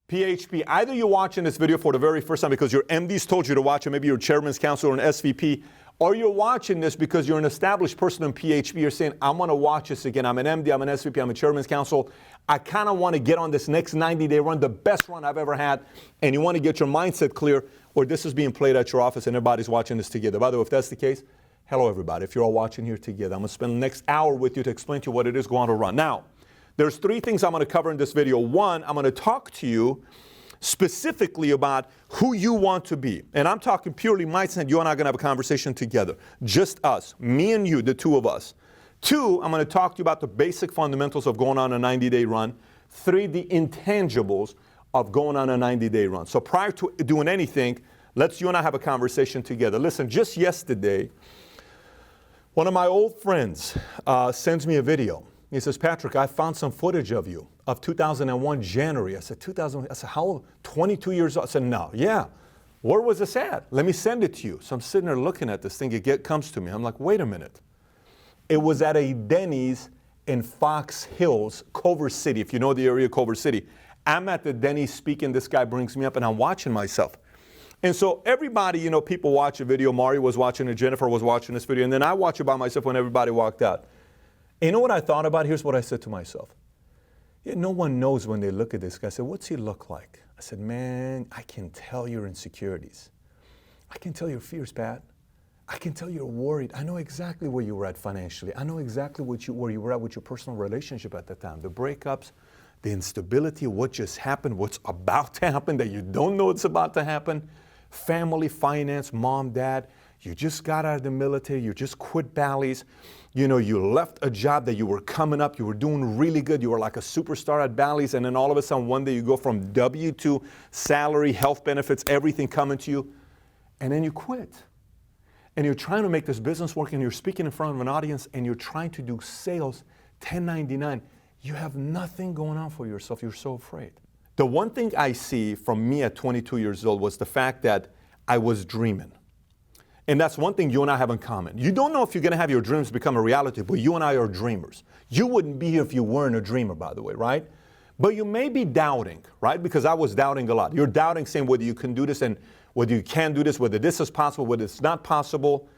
PHP, either you're watching this video for the very first time because your MD's told you to watch it, maybe you're chairman's counsel or an SVP, or you're watching this because you're an established person in PHP. You're saying, I'm going to watch this again. I'm an MD, I'm an SVP, I'm a chairman's counsel. I kind of want to get on this next 90-day run, the best run I've ever had, and you want to get your mindset clear, or this is being played at your office and everybody's watching this together. By the way, if that's the case, hello everybody. If you're all watching here together, I'm going to spend the next hour with you to explain to you what it is going to run. Now, there's three things I'm going to cover in this video. One, I'm going to talk to you specifically about who you want to be. And I'm talking purely mindset. You and I are going to have a conversation together. Just us, me and you, the two of us. Two, I'm going to talk to you about the basic fundamentals of going on a 90-day run. Three, the intangibles of going on a 90-day run. So prior to doing anything, let's you and I have a conversation together. Listen, just yesterday, one of my old friends sends me a video. He says, Patrick, I found some footage of you of 2001 January. I said, 2000, I said, how old? 22 years old. I said, no, yeah. Where was this at? Let me send it to you. So I'm sitting there looking at this thing. It comes to me. I'm like, wait a minute. It was at a Denny's in Fox Hills, Culver City. If you know the area, Culver City. I'm at the Denny's speaking. This guy brings me up and I'm watching myself. And so everybody, you know, people watch a video. Mario was watching it. Jennifer was watching this video. And then I watch it by myself when everybody walked out. And you know what I thought about? Here's what I said to myself. Yeah, no one knows when they look at this guy. I said, what's he look like? I said, man, I can tell your insecurities. I can tell your fears, Pat. I can tell you're worried. I know exactly where you were at financially. I know exactly where you were at with your personal relationship at the time. The breakups, the instability, what just happened, what's about to happen that you don't know it's about to happen. Family, finance, mom, dad. You just got out of the military. You just quit Bally's. You know, you left a job that you were coming up. You were doing really good. You were like a superstar at Bally's. And then all of a sudden, one day you go from W-2, salary, health benefits, everything coming to you. And then you quit. And you're trying to make this business work. And you're speaking in front of an audience. And you're trying to do sales, 1099. You have nothing going on for yourself. You're so afraid. The one thing I see from me at 22 years old was the fact that I was dreaming. And that's one thing you and I have in common. You don't know if you're going to have your dreams become a reality, but you and I are dreamers. You wouldn't be here if you weren't a dreamer, by the way, right? But you may be doubting, right? Because I was doubting a lot. You're doubting saying whether you can do this and whether you can do this, whether this is possible, whether it's not possible.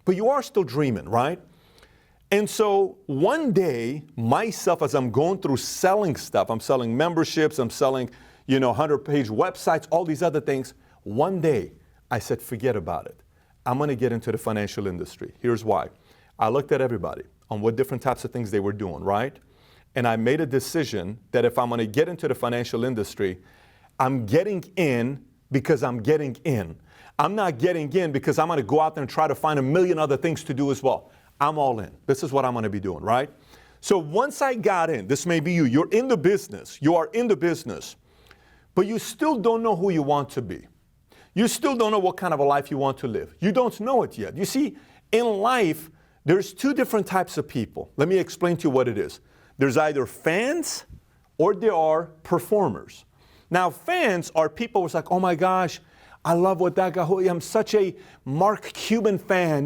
But you are still dreaming, right? And so one day, myself, as I'm going through selling stuff, I'm selling memberships, I'm selling, 100-page websites, all these other things. One day, I said, forget about it. I'm going to get into the financial industry. Here's why. I looked at everybody on what different types of things they were doing, right? And I made a decision that if I'm going to get into the financial industry, I'm getting in because I'm getting in. I'm not getting in because I'm going to go out there and try to find a million other things to do as well. I'm all in. This is what I'm going to be doing, right? So once I got in, this may be you. You're in the business. You are in the business. But you still don't know who you want to be. You still don't know what kind of a life you want to live. You don't know it yet. You see, in life, there's two different types of people. Let me explain to you what it is. There's either fans or there are performers. Now, fans are people who's like, oh my gosh, I love what that guy, I'm such a Mark Cuban fan,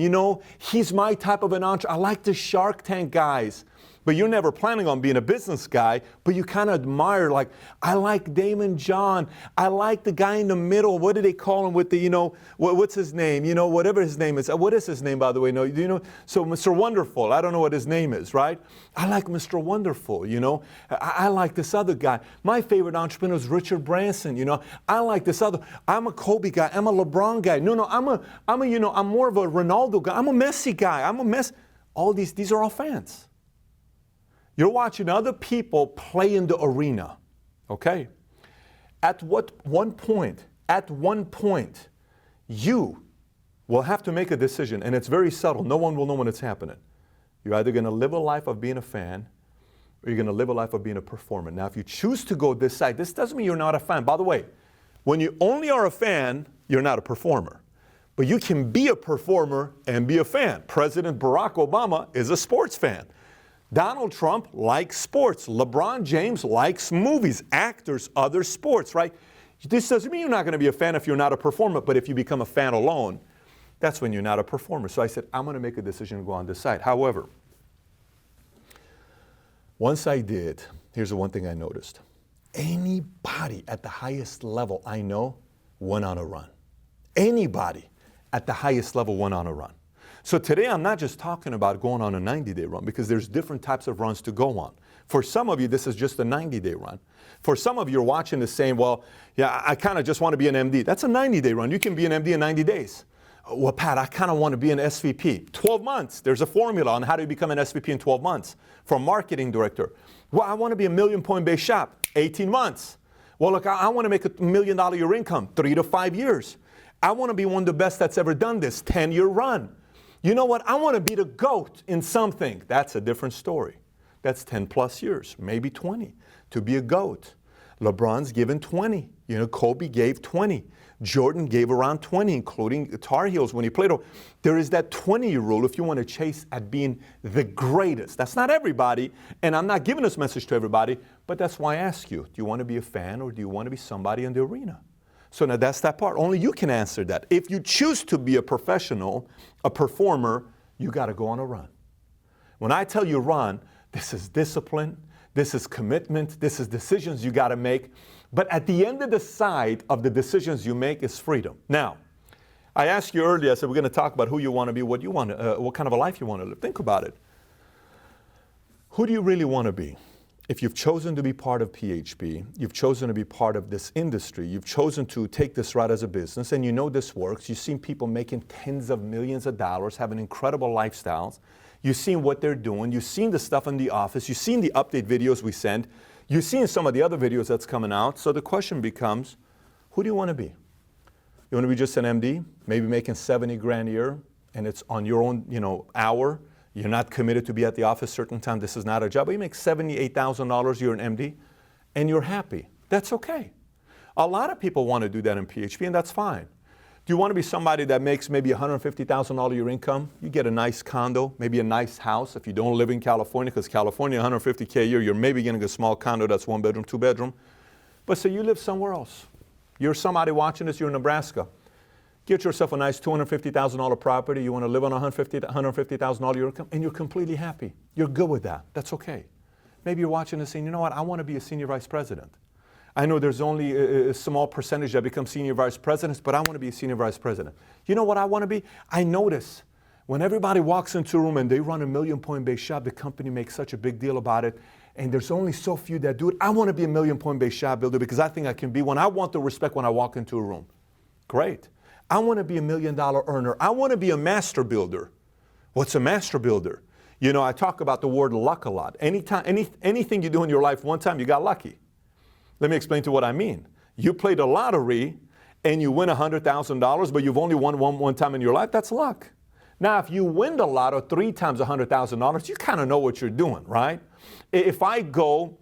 he's my type of an entrepreneur. I like the Shark Tank guys. But you're never planning on being a business guy, but you kind of admire, like, I like Damon John. I like the guy in the middle. What do they call him with the, what's his name? Whatever his name is. What is his name, by the way? No, so Mr. Wonderful. I don't know what his name is, right? I like Mr. Wonderful, I like this other guy. My favorite entrepreneur is Richard Branson, I like this other. I'm a Kobe guy. I'm a LeBron guy. No, I'm more of a Ronaldo guy. I'm a Messi guy. All these are all fans. You're watching other people play in the arena, okay? At one point, you will have to make a decision, and it's very subtle. No one will know when it's happening. You're either going to live a life of being a fan, or you're going to live a life of being a performer. Now, if you choose to go this side, this doesn't mean you're not a fan. By the way, when you only are a fan, you're not a performer. But you can be a performer and be a fan. President Barack Obama is a sports fan. Donald Trump likes sports. LeBron James likes movies, actors, other sports, right? This doesn't mean you're not going to be a fan if you're not a performer, but if you become a fan alone, that's when you're not a performer. So I said, I'm going to make a decision to go on this side. However, once I did, here's the one thing I noticed. Anybody at the highest level I know went on a run. Anybody at the highest level went on a run. So today I'm not just talking about going on a 90-day run, because there's different types of runs to go on. For some of you, this is just a 90-day run. For some of you, you're watching this saying, well, yeah, I kind of just want to be an MD. That's a 90-day run. You can be an MD in 90 days. Well, Pat, I kind of want to be an SVP. 12 months. There's a formula on how to become an SVP in 12 months. For marketing director. Well, I want to be a $1 million base shop. 18 months. Well, look, I want to make $1 million a year income. 3 to 5 years. I want to be one of the best that's ever done this. 10-year run. You know what? I want to be the GOAT in something. That's a different story. That's 10 plus years, maybe 20, to be a GOAT. LeBron's given 20. Kobe gave 20. Jordan gave around 20, including the Tar Heels when he played. There is that 20-year rule if you want to chase at being the greatest. That's not everybody, and I'm not giving this message to everybody, but that's why I ask you, do you want to be a fan or do you want to be somebody in the arena? So now that's that part. Only you can answer that. If you choose to be a professional, a performer, you got to go on a run. When I tell you run, this is discipline, this is commitment, this is decisions you got to make. But at the end of the side of the decisions you make is freedom. Now, I asked you earlier, I said we're going to talk about who you want to be, what kind of a life you want to live. Think about it. Who do you really want to be? If you've chosen to be part of PHP, you've chosen to be part of this industry, you've chosen to take this route as a business, and you know this works, you've seen people making tens of millions of dollars, having incredible lifestyles, you've seen what they're doing, you've seen the stuff in the office, you've seen the update videos we send, you've seen some of the other videos that's coming out. So the question becomes, who do you want to be? You want to be just an MD, maybe making 70 grand a year, and it's on your own, hour. You're not committed to be at the office a certain time. This is not a job. But you make $78,000, you're an MD, and you're happy. That's okay. A lot of people want to do that in PHP, and that's fine. Do you want to be somebody that makes maybe $150,000 your income? You get a nice condo, maybe a nice house. If you don't live in California, because California, $150K a year, you're maybe getting a small condo that's 1 bedroom, 2 bedroom. But so you live somewhere else. You're somebody watching this, you're in Nebraska. Get yourself a nice $250,000 property. You want to live on $150,000 your income, and you're completely happy. You're good with that. That's okay. Maybe you're watching this saying, you know what, I want to be a senior vice president. I know there's only a small percentage that become senior vice presidents, but I want to be a senior vice president. You know what I want to be? I notice when everybody walks into a room and they run $1 million base shop, the company makes such a big deal about it, and there's only so few that do it. I want to be $1 million base shop builder because I think I can be one. I want the respect when I walk into a room. Great. I want to be $1 million earner. I want to be a master builder. What's a master builder? I talk about the word luck a lot. Anything you do in your life one time, you got lucky. Let me explain to you what I mean. You play the lottery and you win $100,000, but you've only won one time in your life, that's luck. Now, if you win the lotto 3 times $100,000, you kind of know what you're doing, right? If I go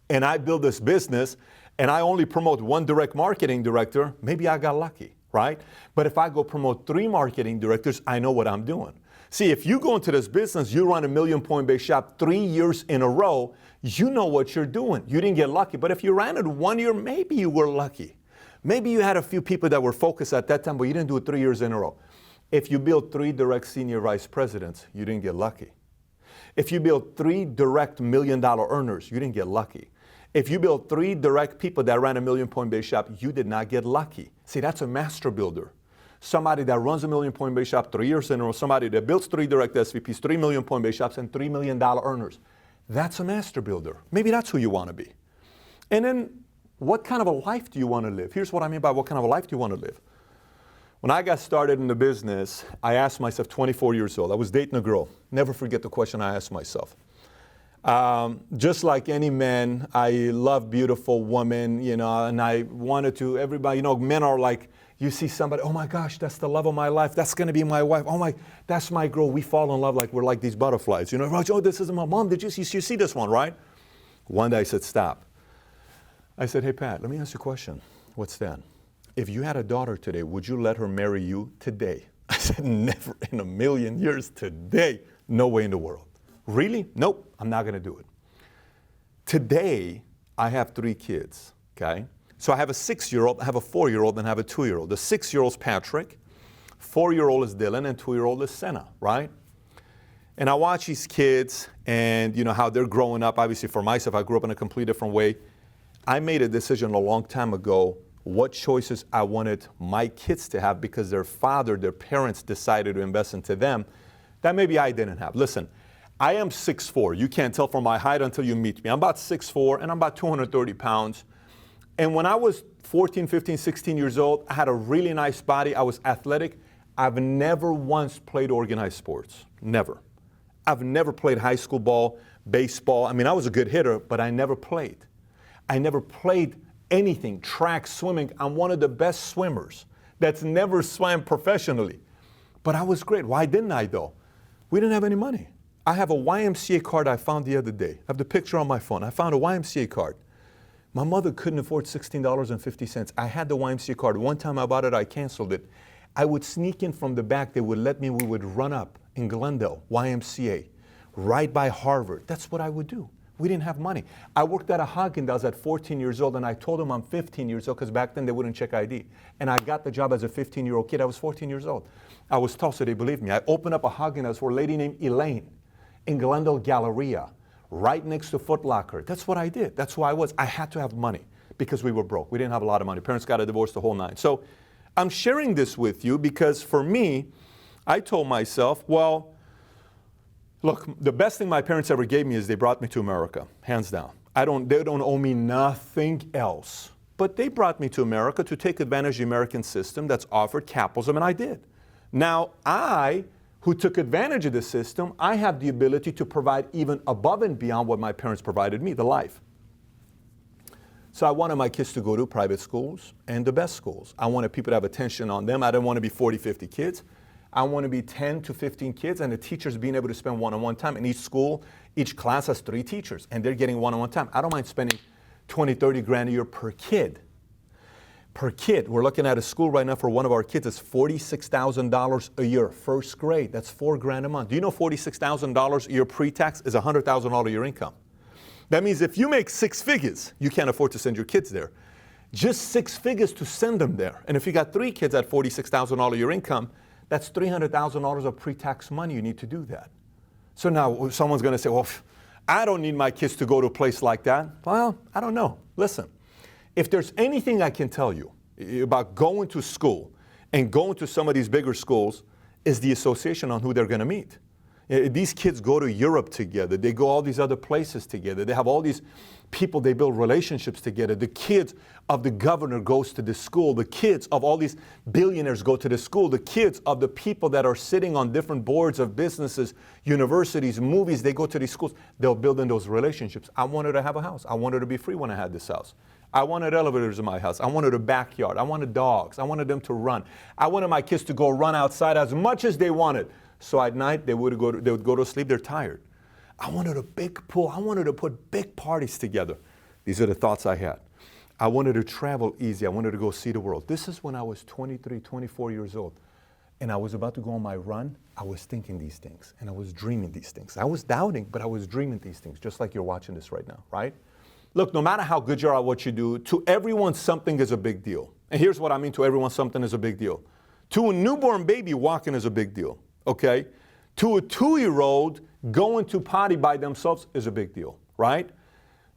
and I build this business and I only promote 1 direct marketing director, maybe I got lucky. Right? But if I go promote 3 marketing directors, I know what I'm doing. See, if you go into this business, you run $1 million base shop 3 years in a row, you know what you're doing. You didn't get lucky. But if you ran it 1 year, maybe you were lucky. Maybe you had a few people that were focused at that time, but you didn't do it 3 years in a row. If you build 3 direct senior vice presidents, you didn't get lucky. If you build 3 direct $1 million earners, you didn't get lucky. If you build 3 direct people that ran $1 million base shop, you did not get lucky. See, that's a master builder. Somebody that runs $1 million base shop 3 years in a row, somebody that builds 3 direct SVPs, $3 million base shops, and $3 million earners. That's a master builder. Maybe that's who you want to be. And then, what kind of a life do you want to live? Here's what I mean by what kind of a life do you want to live. When I got started in the business, I asked myself, 24 years old, I was dating a girl. Never forget the question I asked myself. Just like any man, I love beautiful women, and I wanted to, everybody, men are like, you see somebody, oh my gosh, that's the love of my life. That's going to be my wife. Oh that's my girl. We fall in love like we're like these butterflies. Oh, this is my mom. Did you see this one, right? One day I said, stop. I said, hey, Pat, let me ask you a question. What's that? If you had a daughter today, would you let her marry you today? I said, never in a million years today. No way in the world. Really? Nope, I'm not going to do it. Today, I have 3 kids, okay? So I have a 6-year-old, I have a 4-year-old, and I have a 2-year-old. The 6-year-old's Patrick, 4-year-old is Dylan, and 2-year-old is Senna, right? And I watch these kids and, how they're growing up. Obviously, for myself, I grew up in a completely different way. I made a decision a long time ago what choices I wanted my kids to have because their parents decided to invest into them that maybe I didn't have. Listen, I am 6'4". You can't tell from my height until you meet me. I'm about 6'4", and I'm about 230 pounds. And when I was 14, 15, 16 years old, I had a really nice body. I was athletic. I've never once played organized sports. Never. I've never played high school ball, baseball. I mean, I was a good hitter, but I never played. I never played anything, track, swimming. I'm one of the best swimmers that's never swam professionally. But I was great. Why didn't I, though? We didn't have any money. I have a YMCA card I found the other day. I have the picture on my phone. I found a YMCA card. My mother couldn't afford $16.50. I had the YMCA card. One time I bought it, I canceled it. I would sneak in from the back. They would let me. We would run up in Glendale, YMCA, right by Harvard. That's what I would do. We didn't have money. I worked at a Haagen-Dazs at 14 years old, and I told them I'm 15 years old because back then they wouldn't check ID. And I got the job as a 15-year-old kid. I was 14 years old. I was tall, so they believed me. I opened up a Haagen-Dazs for a lady named Elaine in Glendale Galleria, right next to Foot Locker. That's what I did. That's who I was. I had to have money because we were broke. We didn't have a lot of money. Parents got a divorce, the whole nine. So I'm sharing this with you because for me, I told myself, well, look, the best thing my parents ever gave me is they brought me to America, hands down. They don't owe me nothing else. But they brought me to America to take advantage of the American system that's offered capitalism, and I did. Now, who took advantage of the system, I have the ability to provide even above and beyond what my parents provided me, the life. So I wanted my kids to go to private schools and the best schools. I wanted people to have attention on them. I didn't want to be 40, 50 kids. I want to be 10 to 15 kids, and the teachers being able to spend one-on-one time. In each school, each class has 3 teachers, and they're getting one-on-one time. I don't mind spending 20, 30 grand a year per kid. Per kid. We're looking at a school right now for one of our kids. It's $46,000 a year, first grade. That's $4 grand a month. Do you know $46,000 a year pre-tax is $100,000 a year income? That means if you make 6 figures, you can't afford to send your kids there. Just 6 figures to send them there. And if you got 3 kids at $46,000 a year income, that's $300,000 of pre-tax money you need to do that. So now someone's going to say, well, I don't need my kids to go to a place like that. Well, I don't know. Listen, if there's anything I can tell you about going to school and going to some of these bigger schools is the association on who they're going to meet. These kids go to Europe together. They go all these other places together. They have all these people, they build relationships together. The kids of the governor goes to the school. The kids of all these billionaires go to the school. The kids of the people that are sitting on different boards of businesses, universities, movies, they go to these schools. They'll build in those relationships. I wanted to have a house. I wanted to be free when I had this house. I wanted elevators in my house. I wanted a backyard. I wanted dogs. I wanted them to run. I wanted my kids to go run outside as much as they wanted. So at night, they would go to sleep, they're tired. I wanted a big pool. I wanted to put big parties together. These are the thoughts I had. I wanted to travel easy. I wanted to go see the world. This is when I was 23, 24 years old. And I was about to go on my run. I was thinking these things, and I was dreaming these things. I was doubting, but I was dreaming these things, just like you're watching this right now, right? Look, no matter how good you are at what you do, to everyone, something is a big deal. And here's what I mean, to everyone, something is a big deal. To a newborn baby, walking is a big deal. Okay? To a 2-year-old, going to potty by themselves is a big deal, right?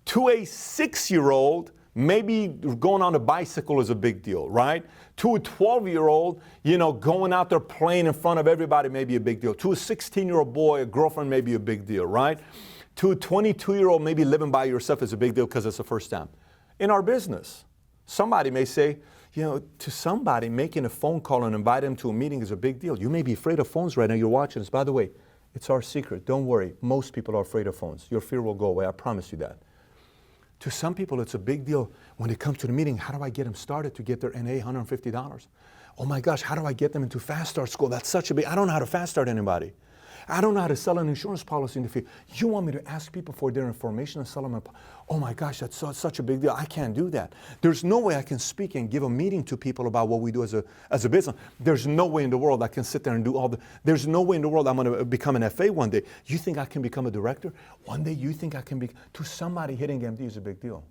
To a 6-year-old, maybe going on a bicycle is a big deal, right? To a 12-year-old, going out there playing in front of everybody may be a big deal. To a 16-year-old boy, a girlfriend may be a big deal, right? To a 22-year-old, maybe living by yourself is a big deal because it's the first time. In our business, somebody may say, to somebody, making a phone call and inviting them to a meeting is a big deal. You may be afraid of phones right now. You're watching this. By the way, it's our secret. Don't worry. Most people are afraid of phones. Your fear will go away. I promise you that. To some people, it's a big deal when they come to the meeting. How do I get them started to get their NA $150? Oh my gosh, how do I get them into Fast Start School? That's such a big, I don't know how to Fast Start anybody. I don't know how to sell an insurance policy in the field. You want me to ask people for their information and sell them oh my gosh, that's such a big deal. I can't do that. There's no way I can speak and give a meeting to people about what we do as a business. There's no way in the world I can sit there and do there's no way in the world I'm going to become an FA one day. You think I can become a director? One day you think I can be, to somebody hitting MD is a big deal.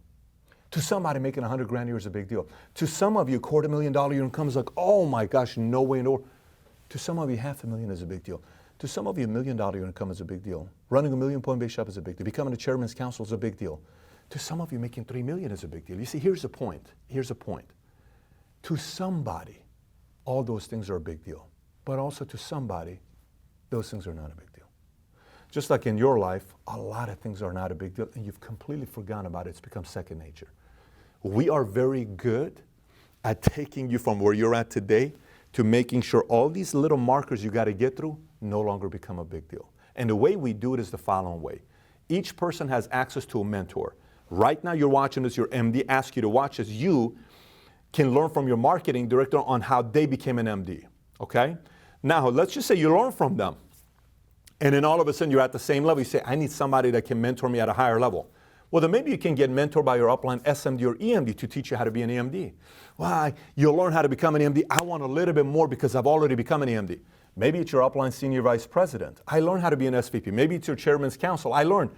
To somebody making 100 grand a year is a big deal. To some of you, $250,000 year income is like, oh my gosh, no way in the world. To some of you, $500,000 is a big deal. To some of you, $1 million year income is a big deal. Running a $1 million point base shop is a big deal. Becoming a chairman's council is a big deal. To some of you, making $3 million is a big deal. You see, here's the point. Here's the point. To somebody, all those things are a big deal. But also to somebody, those things are not a big deal. Just like in your life, a lot of things are not a big deal, and you've completely forgotten about it. It's become second nature. We are very good at taking you from where you're at today to making sure all these little markers you got to get through no longer become a big deal. And the way we do it is the following way. Each person has access to a mentor. Right now you're watching this, your MD asks you to watch this. You can learn from your marketing director on how they became an MD, okay? Now, let's just say you learn from them. And then all of a sudden you're at the same level. You say, I need somebody that can mentor me at a higher level. Well, then maybe you can get mentored by your upline SMD or EMD to teach you how to be an EMD. Well, you'll learn how to become an EMD. I want a little bit more because I've already become an EMD. Maybe it's your upline senior vice president. I learned how to be an SVP. Maybe it's your chairman's council. I learned.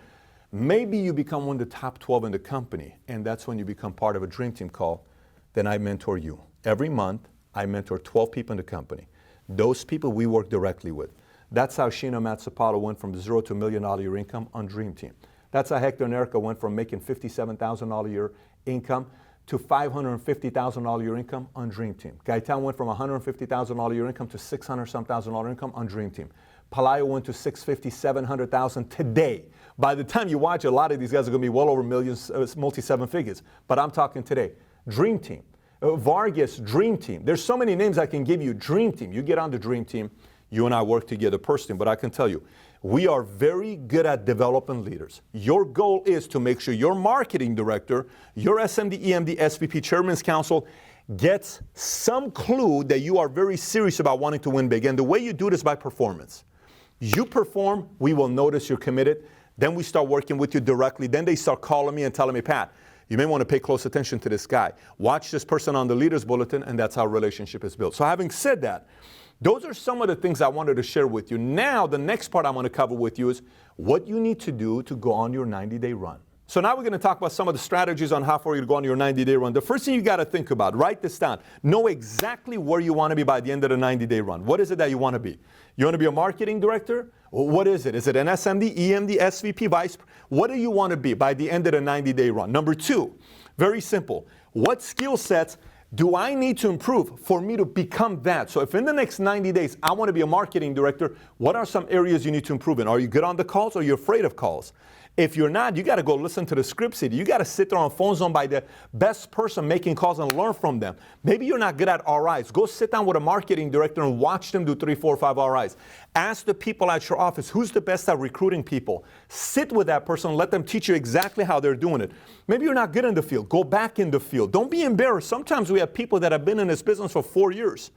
Maybe you become one of the top 12 in the company, and that's when you become part of a dream team call. Then I mentor you. Every month, I mentor 12 people in the company. Those people we work directly with. That's how Sheena Matsapalo went from $0 to $1 million a year income on Dream Team. That's how Hector and Erica went from making $57,000 a year income to $550,000 a year income on Dream Team. Gaetan went from $150,000 a year income to $600,000 income on Dream Team. Palayo went to $650,000, $700,000 today. By the time you watch, a lot of these guys are going to be well over millions, multi-seven figures. But I'm talking today. Dream Team. Vargas, Dream Team. There's so many names I can give you. Dream Team. You get on the Dream Team. You and I work together personally, but I can tell you, we are very good at developing leaders. Your goal is to make sure your marketing director, your SMD, EMD, SVP, Chairman's Council gets some clue that you are very serious about wanting to win big. And the way you do this by performance. You perform, we will notice you're committed. Then we start working with you directly. Then they start calling me and telling me, Pat, you may want to pay close attention to this guy. Watch this person on the Leaders Bulletin, and that's how a relationship is built. So having said that, those are some of the things I wanted to share with you. Now, the next part I want to cover with you is what you need to do to go on your 90-day run. So now we're going to talk about some of the strategies on how far you to go on your 90-day run. The first thing you got to think about, write this down. Know exactly where you want to be by the end of the 90-day run. What is it that you want to be? You want to be a marketing director? Well, what is it? Is it an SMD, EMD, SVP, vice? What do you want to be by the end of the 90-day run? Number two, very simple. What skill sets do I need to improve for me to become that? So if in the next 90 days I want to be a marketing director, what are some areas you need to improve in? Are you good on the calls or are you afraid of calls? If you're not, you got to go listen to the script city. You got to sit there on phone zone by the best person making calls and learn from them. Maybe you're not good at RIs. Go sit down with a marketing director and watch them do 3, 4, 5 RIs. Ask the people at your office, who's the best at recruiting people? Sit with that person and let them teach you exactly how they're doing it. Maybe you're not good in the field. Go back in the field. Don't be embarrassed. Sometimes we have people that have been in this business for 4 years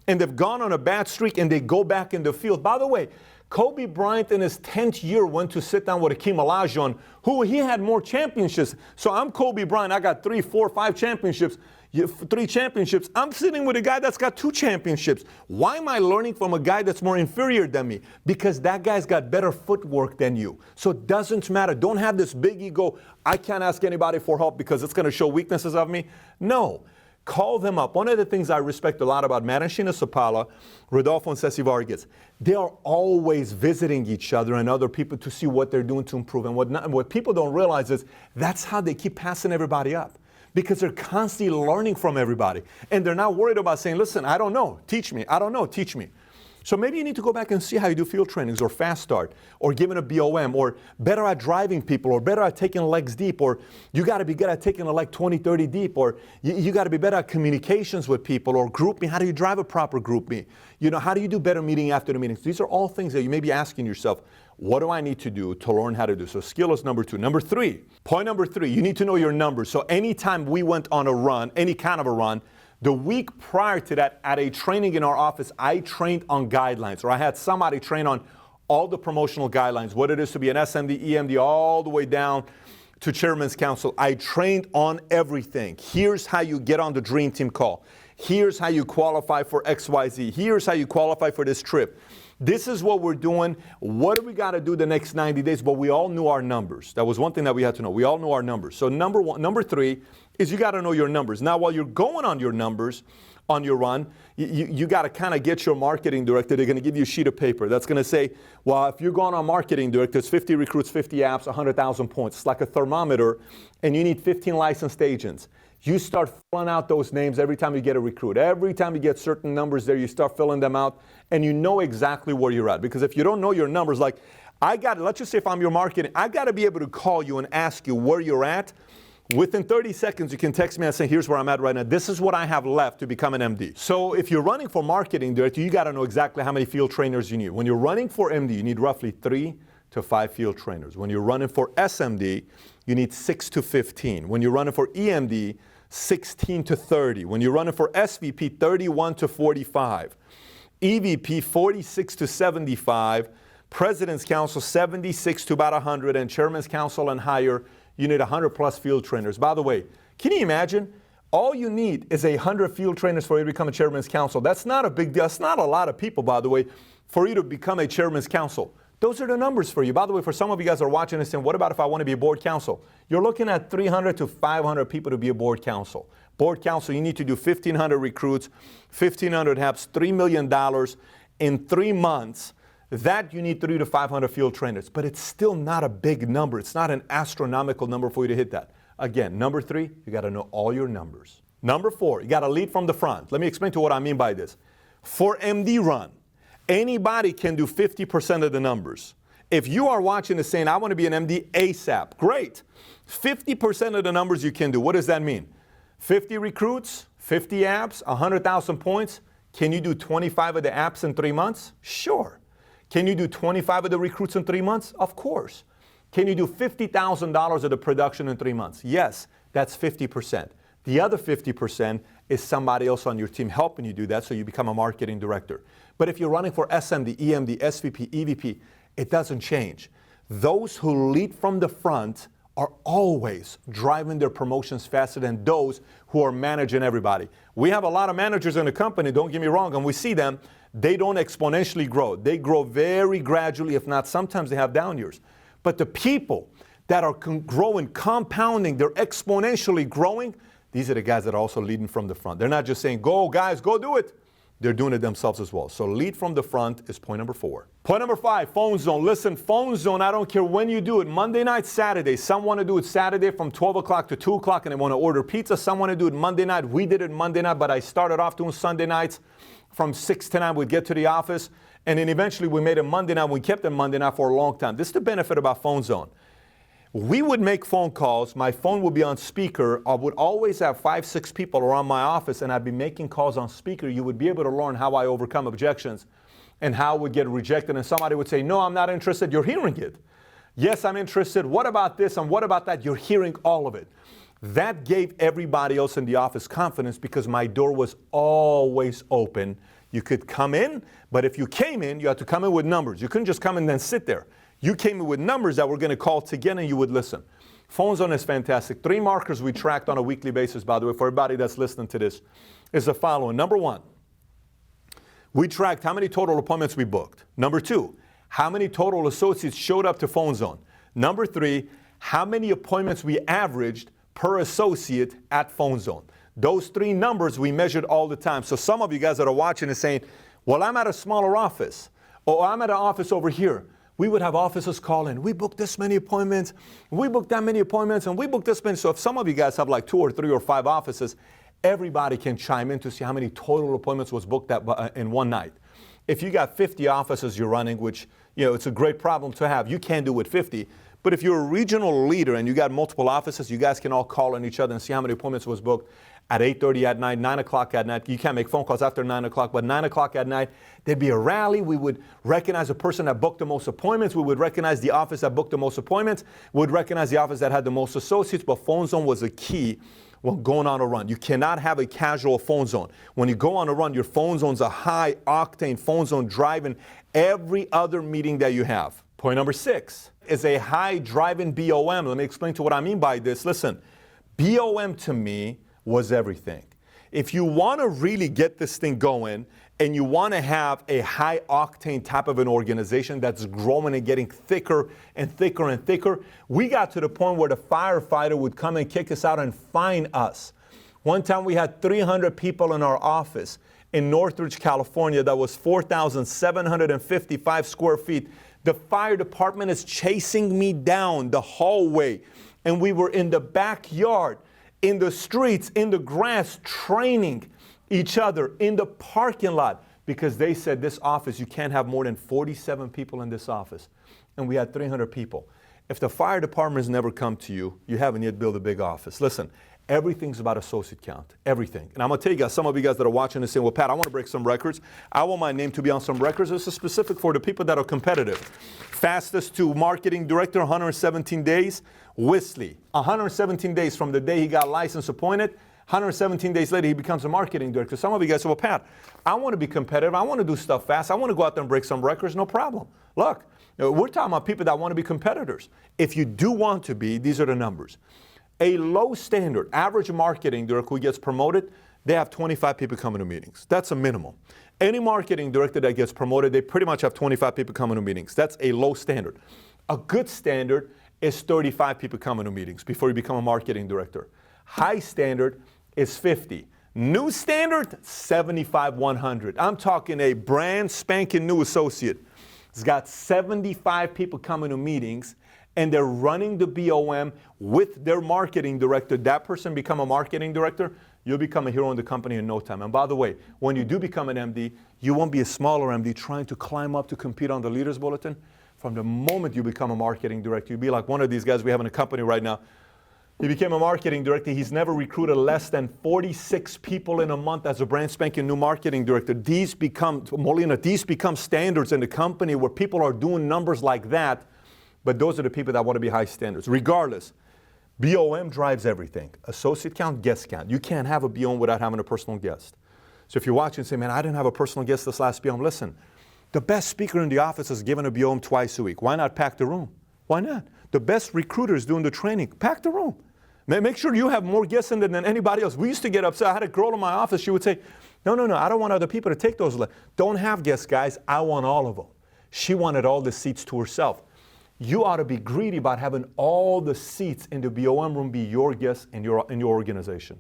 and they've gone on a bad streak and they go back in the field. By the way, Kobe Bryant in his 10th year went to sit down with Hakeem Olajuwon, who he had more championships. So I'm Kobe Bryant. I got 3, 4, 5 championships, 3 championships. I'm sitting with a guy that's got 2 championships. Why am I learning from a guy that's more inferior than me? Because that guy's got better footwork than you. So it doesn't matter. Don't have this big ego. I can't ask anybody for help because it's going to show weaknesses of me. No. Call them up. One of the things I respect a lot about Matt and Sheena Sapala, Rodolfo and Ceci Vargas, they are always visiting each other and other people to see what they're doing to improve. And what people don't realize is that's how they keep passing everybody up. Because they're constantly learning from everybody. And they're not worried about saying, listen, I don't know, teach me. I don't know, teach me. So maybe you need to go back and see how you do field trainings or fast start or giving a BOM or better at driving people or better at taking legs deep or you got to be good at taking a leg 20, 30 deep or you got to be better at communications with people or group me. How do you drive a proper group me? You know, how do you do better meeting after the meetings? These are all things that you may be asking yourself, what do I need to do to learn how to do? So skill is number 2. Number 3, point number 3, you need to know your numbers. So anytime we went on a run, any kind of a run, the week prior to that, at a training in our office, I trained on guidelines, or I had somebody train on all the promotional guidelines, what it is to be an SMD, EMD, all the way down to Chairman's Council. I trained on everything. Here's how you get on the Dream Team call. Here's how you qualify for XYZ. Here's how you qualify for this trip. This is what we're doing. What do we got to do the next 90 days? But we all knew our numbers. That was one thing that we had to know. We all knew our numbers. So number three is you got to know your numbers. Now, while you're going on your numbers, on your run, you got to kind of get your marketing director. They're going to give you a sheet of paper that's going to say, well, if you're going on marketing director, it's 50 recruits, 50 apps, 100,000 points. It's like a thermometer, and you need 15 licensed agents. You start filling out those names every time you get a recruit. Every time you get certain numbers there, you start filling them out, and you know exactly where you're at. Because if you don't know your numbers, like let's just say if I'm your marketing, I got to be able to call you and ask you where you're at. Within 30 seconds, you can text me and say, here's where I'm at right now. This is what I have left to become an MD. So if you're running for marketing director, you got to know exactly how many field trainers you need. When you're running for MD, you need roughly 3 to 5 field trainers. When you're running for SMD, you need 6 to 15. When you're running for EMD, 16 to 30. When you're running for SVP, 31 to 45. EVP, 46 to 75. President's Council, 76 to about 100. And Chairman's Council and higher, you need 100 plus field trainers. By the way, can you imagine? All you need is 100 field trainers for you to become a Chairman's Council. That's not a big deal. That's not a lot of people, by the way, for you to become a Chairman's Council. Those are the numbers for you. By the way, for some of you guys that are watching this saying, what about if I want to be a board counsel? You're looking at 300 to 500 people to be a board counsel. Board counsel, you need to do 1,500 recruits, 1,500 apps, $3 million in 3 months. That you need 300 to 500 field trainers. But it's still not a big number. It's not an astronomical number for you to hit that. Again, number 3, you got to know all your numbers. Number 4, you got to lead from the front. Let me explain to you what I mean by this. For MD run, anybody can do 50% of the numbers. If you are watching this saying, I want to be an MD ASAP, great. 50% of the numbers you can do. What does that mean? 50 recruits, 50 apps, 100,000 points. Can you do 25 of the apps in 3 months? Sure. Can you do 25 of the recruits in 3 months? Of course. Can you do $50,000 of the production in 3 months? Yes, that's 50%. The other 50% is somebody else on your team helping you do that, so you become a marketing director. But if you're running for SMD, EMD, SVP, EVP, it doesn't change. Those who lead from the front are always driving their promotions faster than those who are managing everybody. We have a lot of managers in the company, don't get me wrong, and we see them. They don't exponentially grow. They grow very gradually, if not sometimes they have down years. But the people that are growing, compounding, they're exponentially growing, these are the guys that are also leading from the front. They're not just saying, go guys, go do it. They're doing it themselves as well. So lead from the front is point number 4. Point number 5, phone zone. Listen, phone zone, I don't care when you do it. Monday night, Saturday. Some want to do it Saturday from 12 o'clock to 2 o'clock and they want to order pizza. Some want to do it Monday night. We did it Monday night, but I started off doing Sunday nights. From 6 to 9, we'd get to the office. And then eventually we made it Monday night. We kept it Monday night for a long time. This is the benefit about phone zone. We would make phone calls. My phone would be on speaker. I would always have 5, 6 people around my office, and I'd be making calls on speaker. You would be able to learn how I overcome objections and how I would get rejected. And somebody would say, no, I'm not interested. You're hearing it. Yes, I'm interested. What about this and what about that? You're hearing all of it. That gave everybody else in the office confidence because my door was always open. You could come in, but if you came in, you had to come in with numbers. You couldn't just come in and then sit there. You came in with numbers that we're going to call together and you would listen. Phone zone is fantastic. 3 markers we tracked on a weekly basis, by the way, for everybody that's listening to this, is the following. Number 1, we tracked how many total appointments we booked. Number 2, how many total associates showed up to phone zone. Number 3, how many appointments we averaged per associate at phone zone. Those 3 numbers we measured all the time. So some of you guys that are watching is saying, well, I'm at a smaller office, or I'm at an office over here. We would have officers call in. We booked this many appointments. We booked that many appointments, and we booked this many. So if some of you guys have like 2 or 3 or 5 offices, everybody can chime in to see how many total appointments was booked in one night. If you got 50 offices you're running, which, it's a great problem to have. You can't do it with 50. But if you're a regional leader and you got multiple offices, you guys can all call on each other and see how many appointments was booked at 8:30 at night, 9 o'clock at night. You can't make phone calls after 9 o'clock, but 9 o'clock at night, there'd be a rally. We would recognize the person that booked the most appointments. We would recognize the office that booked the most appointments. We would recognize the office that had the most associates, but phone zone was a key when going on a run. You cannot have a casual phone zone. When you go on a run, your phone zone's a high octane phone zone driving every other meeting that you have. Point number 6 is a high driving BOM. Let me explain to what I mean by this. Listen, BOM to me was everything. If you want to really get this thing going and you want to have a high octane type of an organization that's growing and getting thicker and thicker and thicker, we got to the point where the firefighter would come and kick us out and fine us. One time we had 300 people in our office in Northridge, California. That was 4,755 square feet. The fire department is chasing me down the hallway, and we were in the backyard, in the streets, in the grass, training each other in the parking lot, because they said this office, you can't have more than 47 people in this office. And we had 300 people. If the fire department has never come to you, you haven't yet built a big office. Listen, everything's about associate count, everything. And I'm going to tell you guys, some of you guys that are watching and saying, well, Pat, I want to break some records. I want my name to be on some records. This is specific for the people that are competitive. Fastest to marketing director, 117 days. Whistler, 117 days from the day he got license appointed. 117 days later, he becomes a marketing director. Some of you guys say, well, Pat, I want to be competitive. I want to do stuff fast. I want to go out there and break some records. No problem. Look, we're talking about people that want to be competitors. If you do want to be, these are the numbers. A low standard, average marketing director who gets promoted, they have 25 people coming to meetings. That's a minimum. Any marketing director that gets promoted, they pretty much have 25 people coming to meetings. That's a low standard. A good standard is 35 people coming to meetings before you become a marketing director. High standard is 50. New standard, 75, 100. I'm talking a brand spanking new associate. It's got 75 people coming to meetings, and they're running the BOM with their marketing director. That person become a marketing director, you'll become a hero in the company in no time. And by the way, when you do become an MD, you won't be a smaller MD trying to climb up to compete on the leaders bulletin. From the moment you become a marketing director, you'll be like one of these guys we have in the company right now. He became a marketing director. He's never recruited less than 46 people in a month as a brand spanking new marketing director. These become, Molina, these become standards in the company where people are doing numbers like that, but those are the people that want to be high standards. Regardless, BOM drives everything. Associate count, guest count. You can't have a BOM without having a personal guest. So if you're watching and say, man, I didn't have a personal guest this last BOM, listen, the best speaker in the office is given a BOM twice a week. Why not pack the room? Why not? The best recruiter is doing the training. Pack the room. Make sure you have more guests in there than anybody else. We used to get upset. I had a girl in my office. She would say, no, I don't want other people to take those. Don't have guests, guys. I want all of them. She wanted all the seats to herself. You ought to be greedy about having all the seats in the BOM room be your guests in your organization.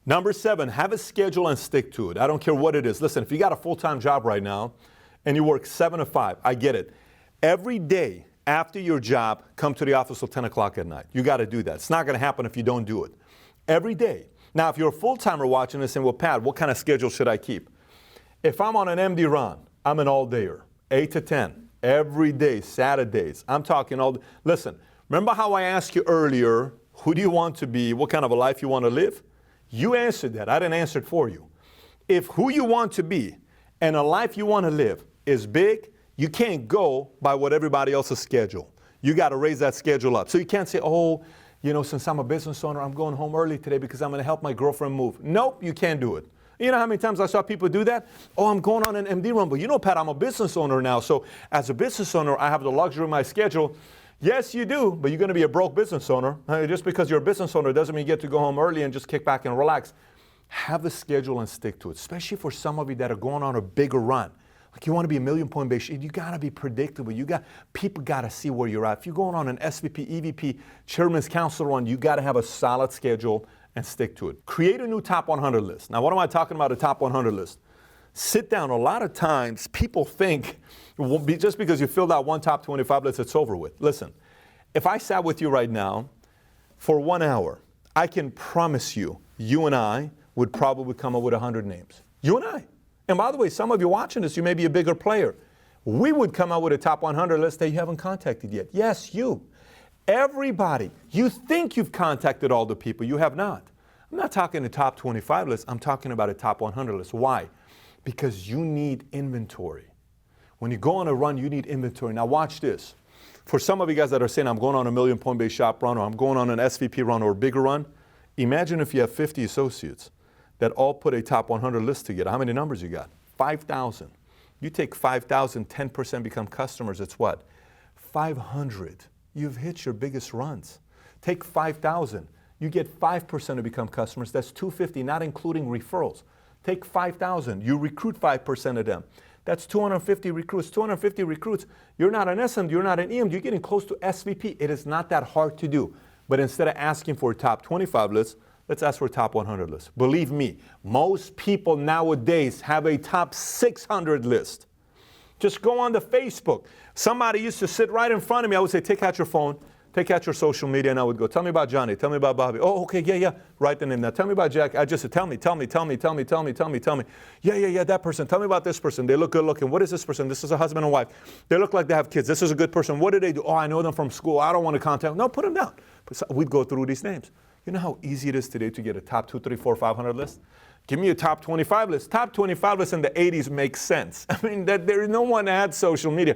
Number 7, have a schedule and stick to it. I don't care what it is. Listen, if you got a full-time job right now and you work 7 to 5, I get it. Every day, after your job, come to the office till 10 o'clock at night. You got to do that. It's not going to happen if you don't do it. Every day. Now, if you're a full-timer watching this and saying, well, Pat, what kind of schedule should I keep? If I'm on an MD run, I'm an all-dayer, 8 to 10, every day, Saturdays. I'm talking all. Listen, remember how I asked you earlier, who do you want to be, what kind of a life you want to live? You answered that. I didn't answer it for you. If who you want to be and a life you want to live is big, you can't go by what everybody else's schedule. You got to raise that schedule up. So you can't say, oh, since I'm a business owner, I'm going home early today because I'm going to help my girlfriend move. Nope, you can't do it. You know how many times I saw people do that? Oh, I'm going on an MD run. But Pat, I'm a business owner now. So as a business owner, I have the luxury of my schedule. Yes, you do, but you're going to be a broke business owner. Just because you're a business owner doesn't mean you get to go home early and just kick back and relax. Have a schedule and stick to it, especially for some of you that are going on a bigger run. Like you want to be a million-point base, you got to be predictable. People got to see where you're at. If you're going on an SVP, EVP, Chairman's Council run, you got to have a solid schedule and stick to it. Create a new top 100 list. Now, what am I talking about, a top 100 list? Sit down. A lot of times, people think just because you filled out one top 25 list, it's over with. Listen, if I sat with you right now for 1 hour, I can promise you, you and I would probably come up with 100 names. You and I. And by the way, some of you watching this, you may be a bigger player. We would come out with a top 100 list that you haven't contacted yet. Yes, you. Everybody. You think you've contacted all the people. You have not. I'm not talking a top 25 list. I'm talking about a top 100 list. Why? Because you need inventory. When you go on a run, you need inventory. Now watch this. For some of you guys that are saying, I'm going on a million-point base shop run, or I'm going on an SVP run or a bigger run, imagine if you have 50 associates that all put a top 100 list together. How many numbers you got? 5,000. You take 5,000, 10% become customers. It's what? 500. You've hit your biggest runs. Take 5,000. You get 5% to become customers. That's 250, not including referrals. Take 5,000. You recruit 5% of them. That's 250 recruits. 250 recruits. You're not an SM, you're not an EM, you're getting close to SVP. It is not that hard to do. But instead of asking for a top 25 list, let's ask for a top 100 list. Believe me, most people nowadays have a top 600 list. Just go on to Facebook. Somebody used to sit right in front of me. I would say, take out your phone, take out your social media, and I would go, tell me about Johnny, tell me about Bobby. Oh, okay, yeah. Write the name now. Tell me about Jack. I just said, tell me. Yeah, that person. Tell me about this person. They look good looking. What is this person? This is a husband and wife. They look like they have kids. This is a good person. What do they do? Oh, I know them from school. I don't want to contact them. No, put them down. We'd go through these names. You know how easy it is today to get a top 2, 3, 4, 500 list? Give me a top 25 list. Top 25 list in the 80s makes sense. I mean, there is no one that had social media.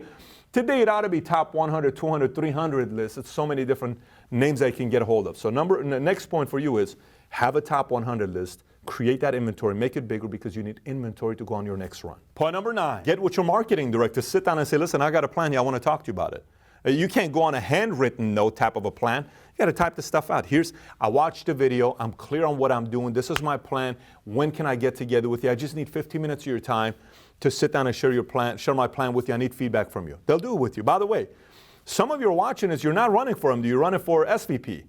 Today, it ought to be top 100, 200, 300 lists. It's so many different names I can get a hold of. So the next point for you is have a top 100 list. Create that inventory. Make it bigger because you need inventory to go on your next run. Point number 9, get with your marketing director. Sit down and say, listen, I got a plan here. I want to talk to you about it. You can't go on a handwritten note type of a plan. You got to type the stuff out. I watched the video. I'm clear on what I'm doing. This is my plan. When can I get together with you? I just need 15 minutes of your time to sit down and share my plan with you. I need feedback from you. They'll do it with you. By the way, some of you are watching this, you're not running for them. You're running for SVP.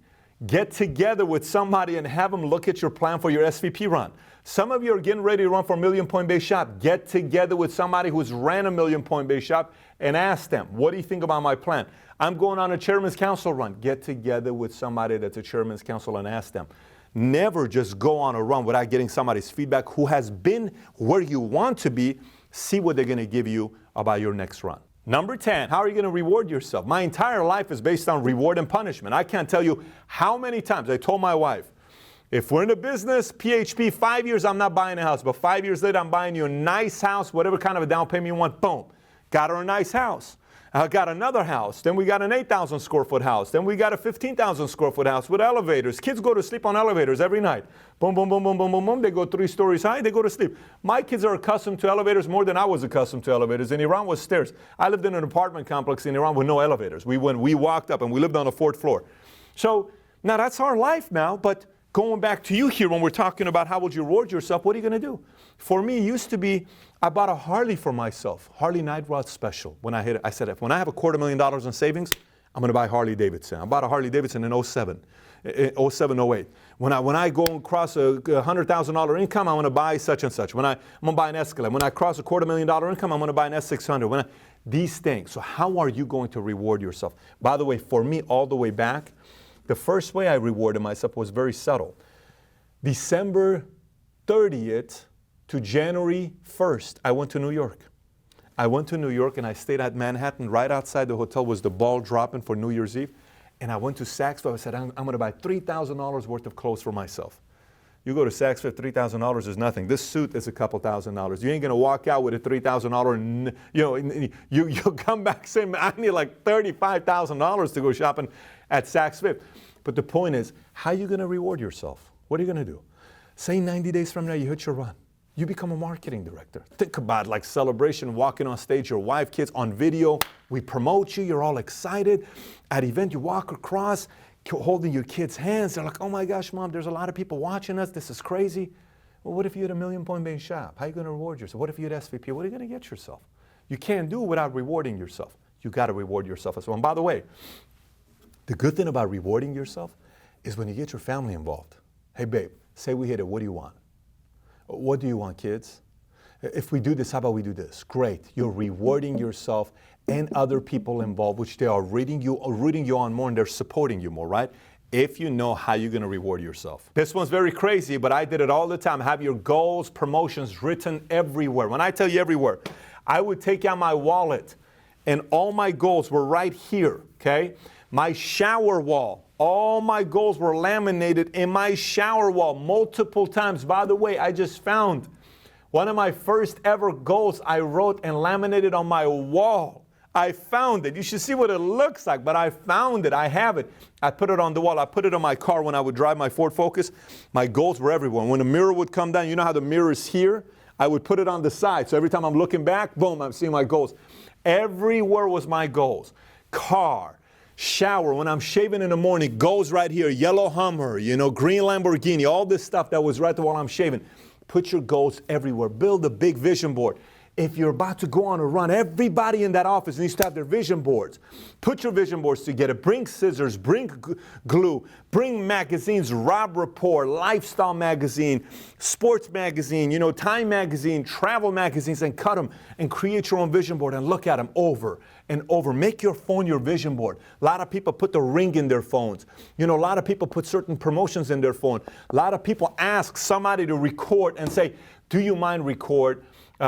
Get together with somebody and have them look at your plan for your SVP run. Some of you are getting ready to run for a million point base shop. Get together with somebody who's ran a million point base shop and ask them, what do you think about my plan? I'm going on a chairman's council run. Get together with somebody that's a chairman's council and ask them. Never just go on a run without getting somebody's feedback who has been where you want to be. See what they're going to give you about your next run. Number 10, how are you going to reward yourself? My entire life is based on reward and punishment. I can't tell you how many times I told my wife, if we're in a business, PHP, 5 years, I'm not buying a house. But 5 years later, I'm buying you a nice house, whatever kind of a down payment you want, boom. Got her a nice house. I got another house. Then we got an 8,000 square foot house. Then we got a 15,000 square foot house with elevators. Kids go to sleep on elevators every night. Boom, boom, boom, boom, boom, boom, boom. They go 3 stories high. They go to sleep. My kids are accustomed to elevators more than I was accustomed to elevators. In Iran was stairs. I lived in an apartment complex in Iran with no elevators. We walked up and we lived on the 4th floor. So now that's our life now. But going back to you here when we're talking about how would you reward yourself, what are you going to do? For me, it used to be, I bought a Harley for myself, Harley Night Rod Special. I said, when I have $250,000 in savings, I'm going to buy Harley Davidson. I bought a Harley Davidson in 07, 08. When I go across a $100,000 income, I'm going to buy such and such. I'm going to buy an Escalade. When I cross a $250,000 income, I'm going to buy an S600. These things. So how are you going to reward yourself? By the way, for me, all the way back, the first way I rewarded myself was very subtle. December 30th to January 1st, I went to New York. I went to New York and I stayed at Manhattan. Right outside the hotel was the ball dropping for New Year's Eve. And I went to Saks Fifth. I said, I'm going to buy $3,000 worth of clothes for myself. You go to Saks Fifth, $3,000 is nothing. This suit is a couple $1,000s. You ain't going to walk out with a $3,000, you'll come back saying, I need like $35,000 to go shopping at Saks Fifth. But the point is, how are you going to reward yourself? What are you going to do? Say 90 days from now you hit your run. You become a marketing director. Think about like celebration, walking on stage, your wife, kids on video. We promote you. You're all excited. At event, you walk across, holding your kids' hands. They're like, oh my gosh, Mom, there's a lot of people watching us. This is crazy. Well, what if you had a million point base shop? How are you going to reward yourself? What if you had SVP? What are you going to get yourself? You can't do it without rewarding yourself. You got to reward yourself as well. And by the way, the good thing about rewarding yourself is when you get your family involved. Hey, babe, say we hit it. What do you want? What do you want, kids? If we do this, how about we do this? Great. You're rewarding yourself and other people involved, which they are rooting you on more and they're supporting you more, right? If you know how you're going to reward yourself. This one's very crazy, but I did it all the time. Have your goals, promotions written everywhere. When I tell you everywhere, I would take out my wallet and all my goals were right here, okay? My shower wall. All my goals were laminated in my shower wall multiple times. By the way, I just found one of my first ever goals I wrote and laminated on my wall. I found it. You should see what it looks like, but I found it. I have it. I put it on the wall. I put it on my car when I would drive my Ford Focus. My goals were everywhere. When the mirror would come down, you know how the mirror is here? I would put it on the side. So every time I'm looking back, boom, I'm seeing my goals. Everywhere was my goals. Car. Shower, when I'm shaving in the morning, goes right here, yellow Hummer, green Lamborghini, all this stuff that was right there while I'm shaving. Put your goals everywhere. Build a big vision board. If you're about to go on a run, everybody in that office needs to have their vision boards. Put your vision boards together. Bring scissors, bring glue, bring magazines, Rob Report, Lifestyle Magazine, Sports Magazine, Time Magazine, travel magazines, and cut them and create your own vision board and look at them over and over. Make your phone your vision board. A lot of people put the ring in their phones. A lot of people put certain promotions in their phone. A lot of people ask somebody to record and say, do you mind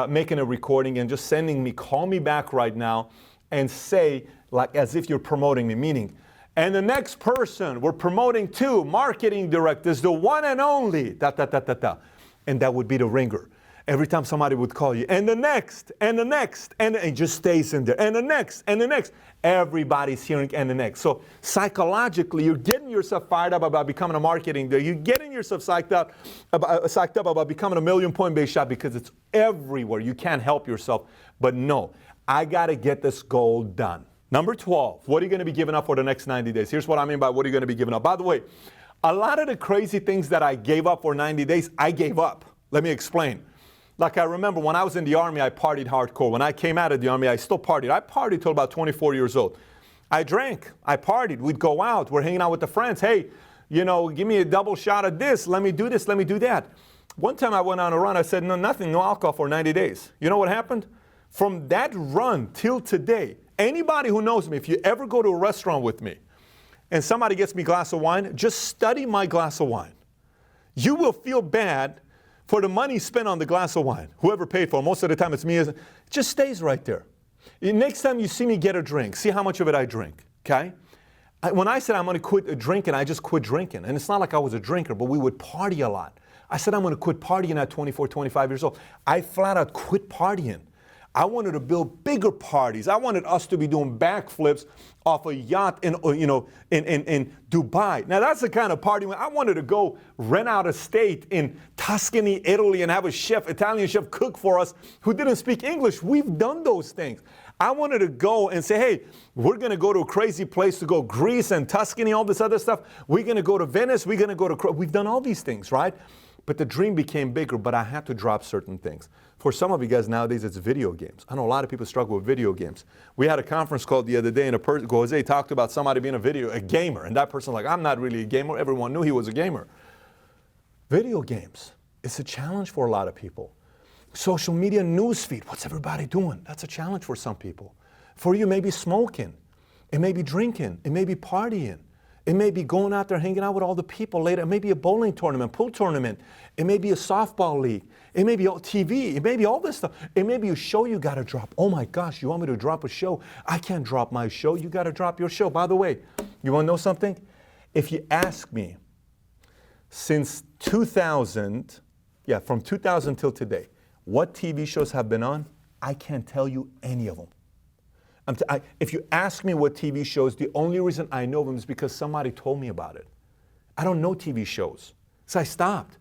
making a recording and just sending me, call me back right now and say, like as if you're promoting me, meaning, and the next person we're promoting to, marketing director, is the one and only, and that would be the ringer. Every time somebody would call you, and the next, and the next, and it just stays in there, and the next, and the next. Everybody's hearing and the next. So psychologically, you're getting yourself fired up about becoming a marketing there. You're getting yourself psyched up about becoming a million-point base shop because it's everywhere. You can't help yourself. But no, I got to get this goal done. Number 12, what are you going to be giving up for the next 90 days? Here's what I mean by what are you going to be giving up. By the way, a lot of the crazy things that I gave up for 90 days, I gave up. Let me explain. Like I remember when I was in the Army, I partied hardcore. When I came out of the Army, I still partied. I partied till about 24 years old. I drank. I partied. We'd go out. We're hanging out with the friends. Hey, give me a double shot of this. Let me do this. Let me do that. One time I went on a run. I said, no alcohol for 90 days. You know what happened? From that run till today, anybody who knows me, if you ever go to a restaurant with me and somebody gets me a glass of wine, just study my glass of wine. You will feel bad for the money spent on the glass of wine. Whoever paid for it, most of the time it's me. It just stays right there. Next time you see me get a drink, see how much of it I drink, okay? When I said I'm going to quit drinking, I just quit drinking. And it's not like I was a drinker, but we would party a lot. I said I'm going to quit partying at 24, 25 years old. I flat out quit partying. I wanted to build bigger parties. I wanted us to be doing backflips off a yacht in Dubai. Now that's the kind of party I wanted to go rent out a state in Tuscany, Italy, and have a Italian chef cook for us who didn't speak English. We've done those things. I wanted to go and say, hey, we're going to go to a crazy place to go, Greece and Tuscany, all this other stuff. We're going to go to Venice. We're going to go to, we've done all these things, right? But the dream became bigger, but I had to drop certain things. For some of you guys nowadays, it's video games. I know a lot of people struggle with video games. We had a conference call the other day, and Jose talked about somebody being a gamer, and that person like, I'm not really a gamer. Everyone knew he was a gamer. Video games, it's a challenge for a lot of people. Social media newsfeed, what's everybody doing? That's a challenge for some people. For you, maybe smoking. It may be drinking. It may be partying. It may be going out there hanging out with all the people later. It may be a bowling tournament, pool tournament. It may be a softball league. It may be TV. It may be all this stuff. It may be a show you got to drop. Oh my gosh, you want me to drop a show? I can't drop my show. You got to drop your show. By the way, you want to know something? If you ask me, since 2000, from 2000 till today, what TV shows have been on, I can't tell you any of them. If you ask me what TV shows, the only reason I know them is because somebody told me about it. I don't know TV shows, so I stopped.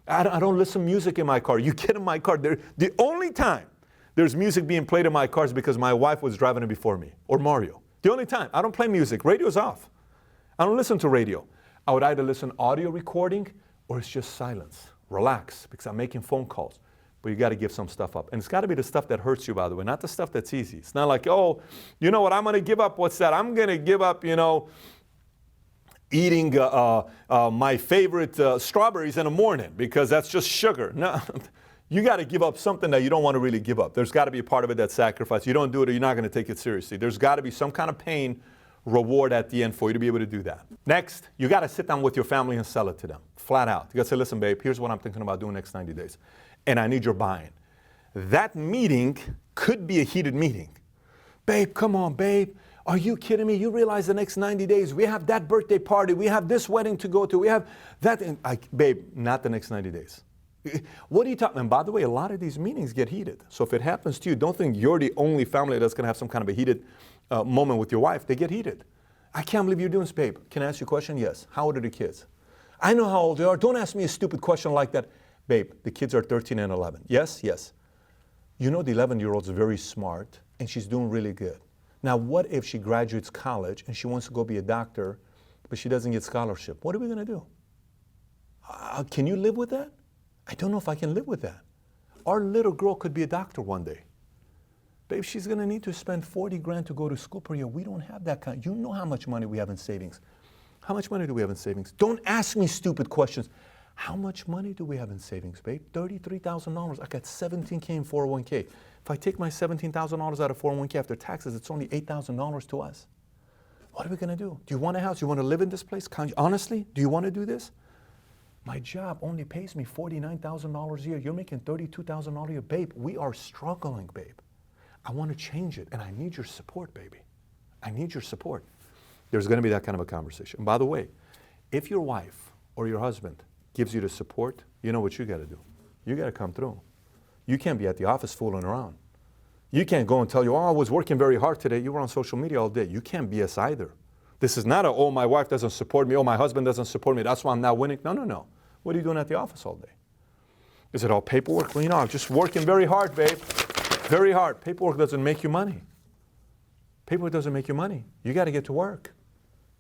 I don't listen to music in my car. You get in my car, the only time there's music being played in my car is because my wife was driving it before me, or Mario. The only time. I don't play music. Radio's off. I don't listen to radio. I would either listen audio recording or it's just silence. Relax, because I'm making phone calls. But you got to give some stuff up. And it's got to be the stuff that hurts you, by the way, not the stuff that's easy. It's not like, oh, you know what, I'm going to give up. What's that? I'm going to give up, eating my favorite strawberries in the morning because that's just sugar. No, you got to give up something that you don't want to really give up. There's got to be a part of it that's sacrifice. You don't do it or you're not going to take it seriously. There's got to be some kind of pain reward at the end for you to be able to do that. Next, you got to sit down with your family and sell it to them, flat out. You got to say, listen, babe, here's what I'm thinking about doing next 90 days. And I need your buy-in. That meeting could be a heated meeting. Babe, come on, babe. Are you kidding me? You realize the next 90 days, we have that birthday party, we have this wedding to go to, we have that. Babe, not the next 90 days. What are you talking about? And by the way, a lot of these meetings get heated. So if it happens to you, don't think you're the only family that's going to have some kind of a heated moment with your wife. They get heated. I can't believe you're doing this, babe. Can I ask you a question? Yes. How old are the kids? I know how old they are. Don't ask me a stupid question like that. Babe, the kids are 13 and 11. Yes? Yes. You know the 11-year-old's very smart, and she's doing really good. Now, what if she graduates college, and she wants to go be a doctor, but she doesn't get scholarship? What are we going to do? Can you live with that? I don't know if I can live with that. Our little girl could be a doctor one day. Babe, she's going to need to spend 40 grand to go to school per year. We don't have that kind. You know how much money we have in savings. How much money do we have in savings? Don't ask me stupid questions. How much money do we have in savings, babe? $33,000. I got $17K in 401K. If I take my $17,000 out of 401K after taxes, it's only $8,000 to us. What are we going to do? Do you want a house? You want to live in this place? Honestly, do you want to do this? My job only pays me $49,000 a year. You're making $32,000 a year. Babe, we are struggling, babe. I want to change it, and I need your support, baby. I need your support. There's going to be that kind of a conversation. And by the way, if your wife or your husband gives you the support, you know what you got to do. You got to come through. You can't be at the office fooling around. You can't go and tell you, oh, I was working very hard today. You were on social media all day. You can't BS either. This is not a, oh, my wife doesn't support me. Oh, my husband doesn't support me. That's why I'm not winning. No, no, no. What are you doing at the office all day? Is it all paperwork? Well, you know, I'm just working very hard, babe. Very hard. Paperwork doesn't make you money. Paperwork doesn't make you money. You got to get to work.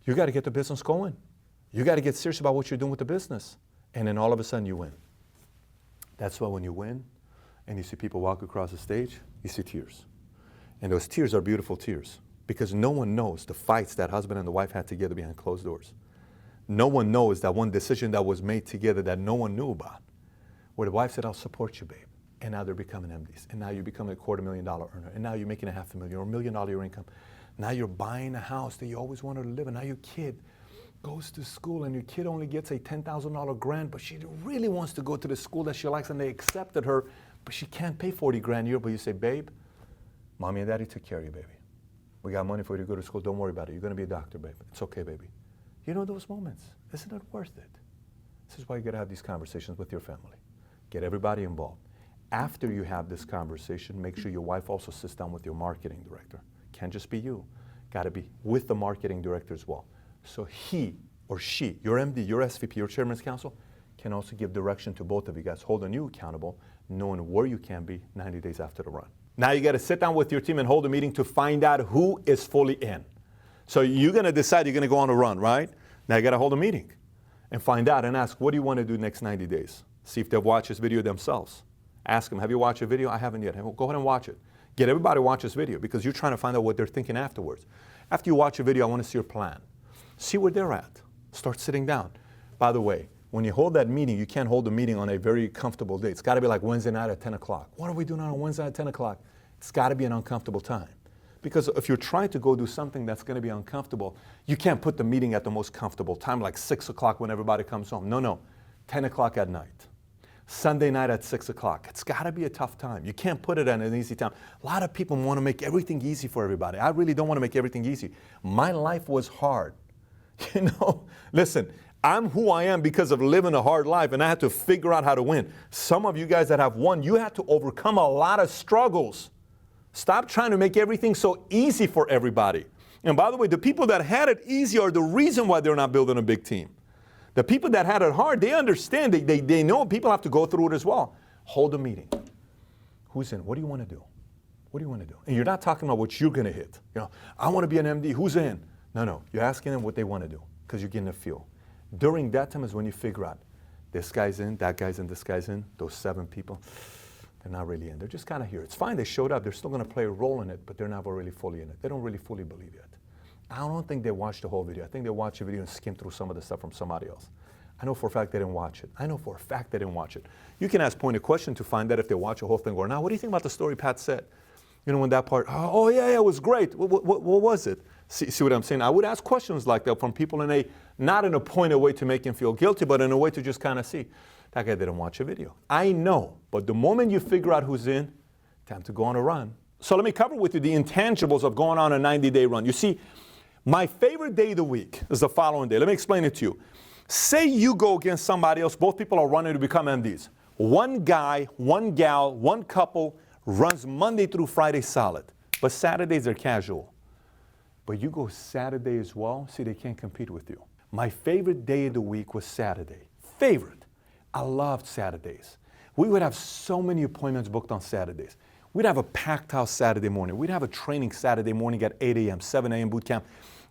You got to get the business going. You got to get serious about what you're doing with the business. And then all of a sudden you win. That's why when you win and you see people walk across the stage, you see tears. And those tears are beautiful tears because no one knows the fights that husband and the wife had together behind closed doors. No one knows that one decision that was made together that no one knew about, where the wife said, I'll support you, babe. And now they're becoming MDs. And now you're becoming a $250,000 earner. And now you're making $500,000 or $1 million your income. Now you're buying a house that you always wanted to live in. Now your kid goes to school and your kid only gets a $10,000 grant, but she really wants to go to the school that she likes and they accepted her, but she can't pay 40 grand a year. But you say, babe, mommy and daddy took care of you, baby. We got money for you to go to school. Don't worry about it. You're going to be a doctor, babe. It's okay, baby. You know those moments. Isn't it worth it? This is why you got to have these conversations with your family. Get everybody involved. After you have this conversation, make sure your wife also sits down with your marketing director. Can't just be you. Got to be with the marketing director as well. So he or she, your MD, your SVP, your chairman's council, can also give direction to both of you guys, holding you accountable, knowing where you can be 90 days after the run. Now you got to sit down with your team and hold a meeting to find out who is fully in. So you're going to decide you're going to go on a run, right? Now you got to hold a meeting and find out and ask, what do you want to do next 90 days? See if they've watched this video themselves. Ask them, have you watched a video? I haven't yet. Go ahead and watch it. Get everybody to watch this video because you're trying to find out what they're thinking afterwards. After you watch a video, I want to see your plan. See where they're at. Start sitting down. By the way, when you hold that meeting, you can't hold the meeting on a very comfortable day. It's got to be like Wednesday night at 10 o'clock. What are we doing on a Wednesday night at 10 o'clock? It's got to be an uncomfortable time. Because if you're trying to go do something that's going to be uncomfortable, you can't put the meeting at the most comfortable time, like 6 o'clock when everybody comes home. No, no, 10 o'clock at night. Sunday night at 6 o'clock. It's got to be a tough time. You can't put it at an easy time. A lot of people want to make everything easy for everybody. I really don't want to make everything easy. My life was hard. You know, listen, I'm who I am because of living a hard life, and I had to figure out how to win. Some of you guys that have won, you had to overcome a lot of struggles. Stop trying to make everything so easy for everybody. And by the way, the people that had it easy are the reason why they're not building a big team. The people that had it hard, they understand. They know people have to go through it as well. Hold a meeting. Who's in? What do you want to do? What do you want to do? And you're not talking about what you're going to hit. You know, I want to be an MD. Who's in? No, no. You're asking them what they want to do because you're getting a feel. During that time is when you figure out this guy's in, that guy's in, this guy's in. Those 7 people, they're not really in. They're just kind of here. It's fine. They showed up. They're still going to play a role in it, but they're not really fully in it. They don't really fully believe yet. I don't think they watched the whole video. I think they watched the video and skimmed through some of the stuff from somebody else. I know for a fact they didn't watch it. I know for a fact they didn't watch it. You can ask pointed question to find out if they watch the whole thing or not. What do you think about the story Pat said? You know, when that part, oh yeah, it was great. What was it? See what I'm saying? I would ask questions like that from people in not in a pointed way to make them feel guilty, but in a way to just kind of see, that guy didn't watch a video. I know, but the moment you figure out who's in, time to go on a run. So let me cover with you the intangibles of going on a 90-day run. You see, my favorite day of the week is the following day. Let me explain it to you. Say you go against somebody else. Both people are running to become MDs. One guy, one gal, one couple runs Monday through Friday solid, but Saturdays are casual. But you go Saturday as well, see, they can't compete with you. My favorite day of the week was Saturday. Favorite. I loved Saturdays. We would have so many appointments booked on Saturdays. We'd have a packed house Saturday morning. We'd have a training Saturday morning at 8 a.m., 7 a.m. boot camp.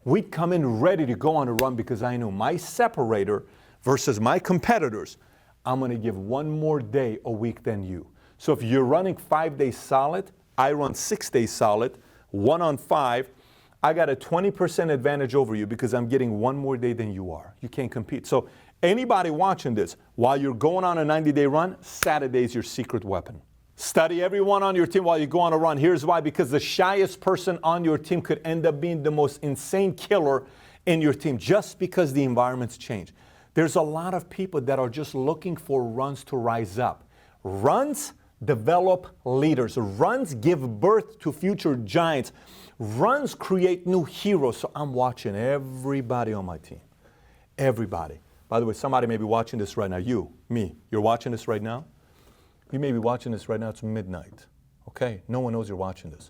We'd come in ready to go on a run because I knew my separator versus my competitors, I'm going to give one more day a week than you. So if you're running 5 days solid, I run 6 days solid, 1 on 5, I got a 20% advantage over you because I'm getting one more day than you are. You can't compete. So anybody watching this, while you're going on a 90-day run, Saturday's your secret weapon. Study everyone on your team while you go on a run. Here's why, because the shyest person on your team could end up being the most insane killer in your team just because the environment's changed. There's a lot of people that are just looking for runs to rise up. Runs develop leaders. Runs give birth to future giants. Runs create new heroes. So I'm watching everybody on my team. Everybody. By the way, somebody may be watching this right now. You, me, you're watching this right now? You may be watching this right now. It's midnight. Okay? No one knows you're watching this.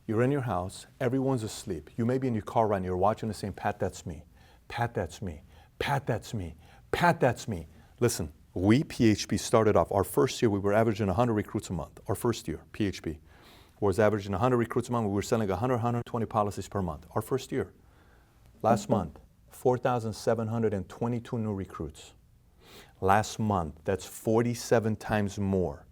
You're in your house. Everyone's asleep. You may be in your car right now. You're watching this saying, Pat, that's me. Pat, that's me. Pat, that's me. Pat, that's me. Listen, we, PHP, started off, our first year, we were averaging 100 recruits a month. Our first year, PHP, was averaging 100 recruits a month. We were selling 100, 120 policies per month. Our first year. Last month, 4,722 new recruits. Last month, that's 47 times more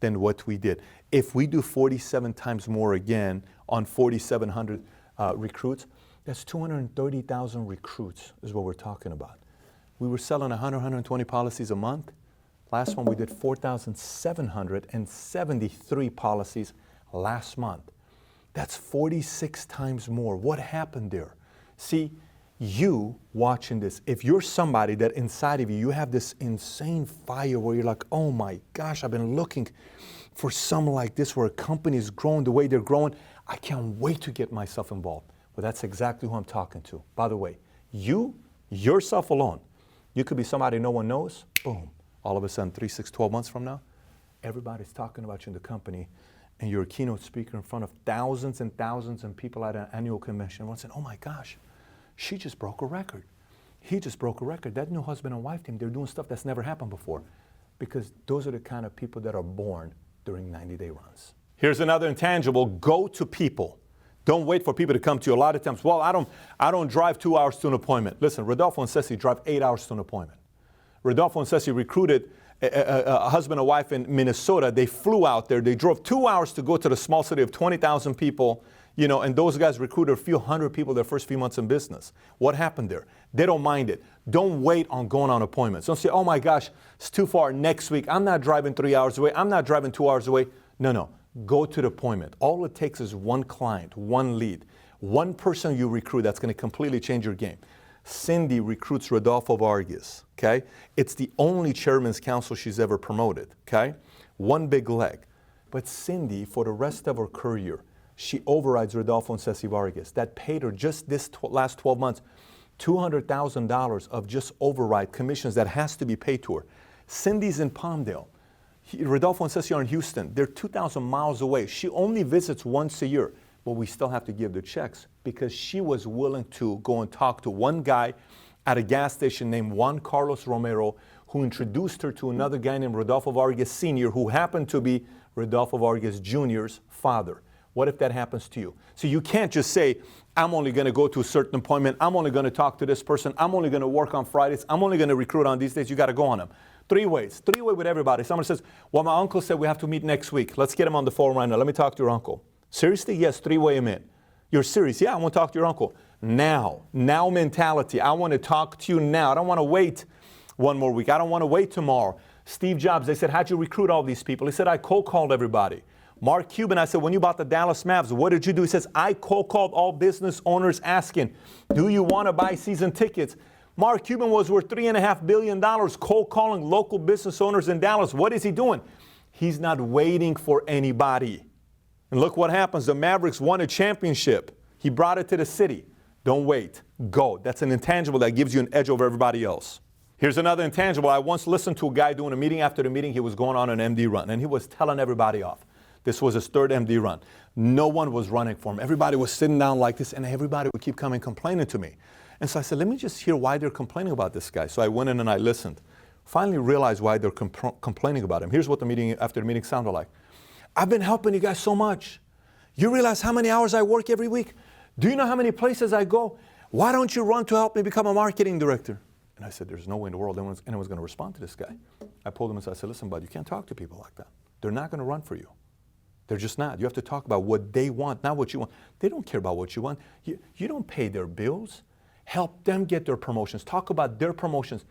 than what we did. If we do 47 times more again on 4,700 recruits, that's 230,000 recruits is what we're talking about. We were selling 100, 120 policies a month. Last month, we did 4,773 policies last month. That's 46 times more. What happened there? See, you watching this, if you're somebody that inside of you, you have this insane fire where you're like, oh my gosh, I've been looking for something like this where a company is growing the way they're growing. I can't wait to get myself involved. Well, that's exactly who I'm talking to. By the way, you, yourself alone, you could be somebody no one knows. Boom. All of a sudden, 3, 6, 12 months from now, everybody's talking about you in the company, and you're a keynote speaker in front of thousands and thousands of people at an annual convention. Everyone's saying, oh my gosh, she just broke a record. He just broke a record. That new husband and wife team, they're doing stuff that's never happened before. Because those are the kind of people that are born during 90-day runs. Here's another intangible. Go to people. Don't wait for people to come to you. A lot of times, well, I don't drive 2 hours to an appointment. Listen, Rodolfo and Ceci drive 8 hours to an appointment. Rodolfo and Ceci recruited a husband and wife in Minnesota. They flew out there. They drove 2 hours to go to the small city of 20,000 people, you know, and those guys recruited a few hundred people their first few months in business. What happened there? They don't mind it. Don't wait on going on appointments. Don't say, oh my gosh, it's too far next week. I'm not driving 3 hours away. I'm not driving 2 hours away. No. Go to the appointment. All it takes is one client, one lead, one person you recruit that's going to completely change your game. Cindy recruits Rodolfo Vargas, okay? It's the only chairman's council she's ever promoted, okay? One big leg. But Cindy, for the rest of her career, she overrides Rodolfo and Ceci Vargas. That paid her just this last 12 months, $200,000 of just override commissions that has to be paid to her. Cindy's in Palmdale. Rodolfo and Ceci are in Houston. They're 2,000 miles away. She only visits once a year, but we still have to give the checks because she was willing to go and talk to one guy at a gas station named Juan Carlos Romero, who introduced her to another guy named Rodolfo Vargas Sr., who happened to be Rodolfo Vargas Jr.'s father. What if that happens to you? So you can't just say, I'm only going to go to a certain appointment. I'm only going to talk to this person. I'm only going to work on Fridays. I'm only going to recruit on these days. You got to go on them. 3 ways. 3-way with everybody. Someone says, well, my uncle said we have to meet next week. Let's get him on the phone right now. Let me talk to your uncle. Seriously? Yes, 3-way him in. You're serious? Yeah, I want to talk to your uncle. Now mentality. I want to talk to you now. I don't want to wait one more week. I don't want to wait tomorrow. Steve Jobs, they said, how'd you recruit all these people? He said, I cold called everybody. Mark Cuban, I said, when you bought the Dallas Mavs, what did you do? He says, I cold called all business owners asking, do you want to buy season tickets? Mark Cuban was worth $3.5 billion cold calling local business owners in Dallas. What is he doing? He's not waiting for anybody. And look what happens. The Mavericks won a championship. He brought it to the city. Don't wait. Go. That's an intangible that gives you an edge over everybody else. Here's another intangible. I once listened to a guy doing a meeting. After the meeting, he was going on an MD run, and he was telling everybody off. This was his 3rd MD run. No one was running for him. Everybody was sitting down like this, and everybody would keep coming complaining to me. And so I said, let me just hear why they're complaining about this guy. So I went in and I listened. Finally realized why they're complaining about him. Here's what the meeting after the meeting sounded like. I've been helping you guys so much. You realize how many hours I work every week? Do you know how many places I go? Why don't you run to help me become a marketing director? And I said, there's no way in the world anyone's going to respond to this guy. I pulled him aside. I said, listen, bud, you can't talk to people like that. They're not going to run for you. They're just not. You have to talk about what they want, not what you want. They don't care about what you want. You don't pay their bills. Help them get their promotions. Talk about their promotions.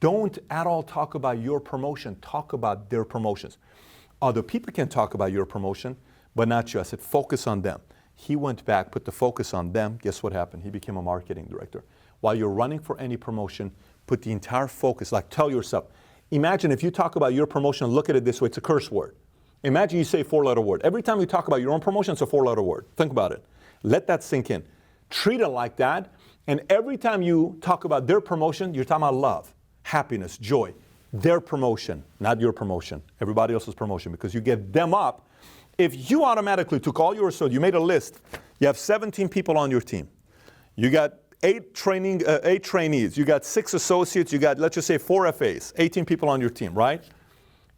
Don't at all talk about your promotion. Talk about their promotions. Other people can talk about your promotion, but not you. I said, focus on them. He went back, put the focus on them. Guess what happened? He became a marketing director. While you're running for any promotion, put the entire focus, like tell yourself. Imagine if you talk about your promotion, look at it this way, it's a curse word. Imagine you say a 4-letter word. Every time you talk about your own promotion, it's a 4-letter word. Think about it. Let that sink in. Treat it like that. And every time you talk about their promotion, you're talking about love, happiness, joy. Their promotion, not your promotion, everybody else's promotion, because you get them up. If you automatically took all your, so you made a list, you have 17 people on your team. You got 8 trainees, you got 6 associates, you got, let's just say 4 FAs, 18 people on your team, right?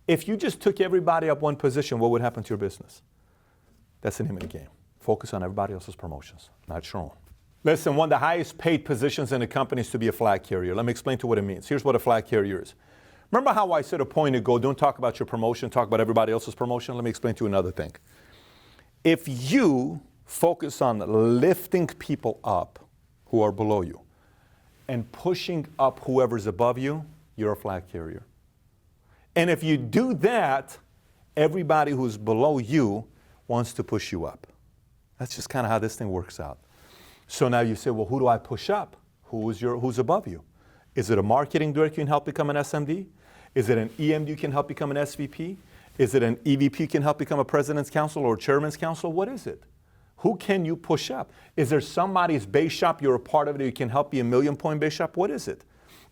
If you just took everybody up one position, what would happen to your business? That's the name of the game. Focus on everybody else's promotions, not your own. Listen, one of the highest paid positions in a company is to be a flag carrier. Let me explain to you what it means. Here's what a flag carrier is. Remember how I said a point ago, don't talk about your promotion, talk about everybody else's promotion? Let me explain to you another thing. If you focus on lifting people up who are below you and pushing up whoever's above you, you're a flag carrier. And if you do that, everybody who's below you wants to push you up. That's just kind of how this thing works out. So now you say, well, who do I push up? Who's above you? Is it a marketing director you can help become an SMD? Is it an EMD you can help become an SVP? Is it an EVP you can help become a president's counsel or chairman's counsel? What is it? Who can you push up? Is there somebody's base shop, you're a part of it, you can help be a 1,000,000-point base shop? What is it?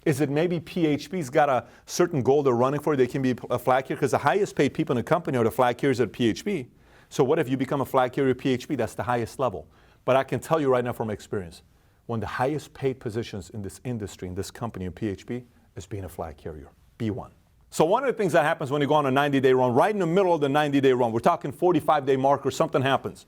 Is it maybe PHP's got a certain goal they're running for, they can be a flag carrier? Because the highest paid people in the company are the flag carriers at PHP. So what if you become a flag carrier at PHP? That's the highest level. But I can tell you right now from experience, one of the highest paid positions in this industry, in this company, in PHP, is being a flag carrier. Be one. So one of the things that happens when you go on a 90-day run, right in the middle of the 90-day run, we're talking 45-day marker, something happens.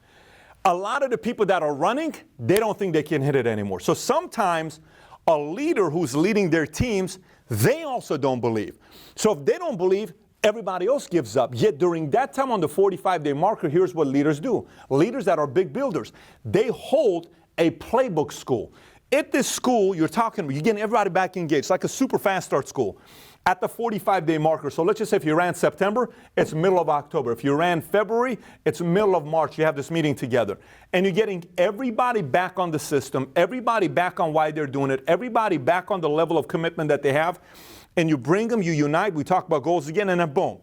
A lot of the people that are running, they don't think they can hit it anymore. So sometimes a leader who's leading their teams, they also don't believe. So if they don't believe, everybody else gives up. Yet during that time on the 45-day marker, here's what leaders do. Leaders that are big builders, they hold a playbook school. At this school, you're getting everybody back engaged. It's like a super fast start school. At the 45-day marker, so let's just say if you ran September, it's middle of October. If you ran February, it's middle of March. You have this meeting together. And you're getting everybody back on the system, everybody back on why they're doing it, everybody back on the level of commitment that they have. And you bring them, you unite, we talk about goals again, and then boom,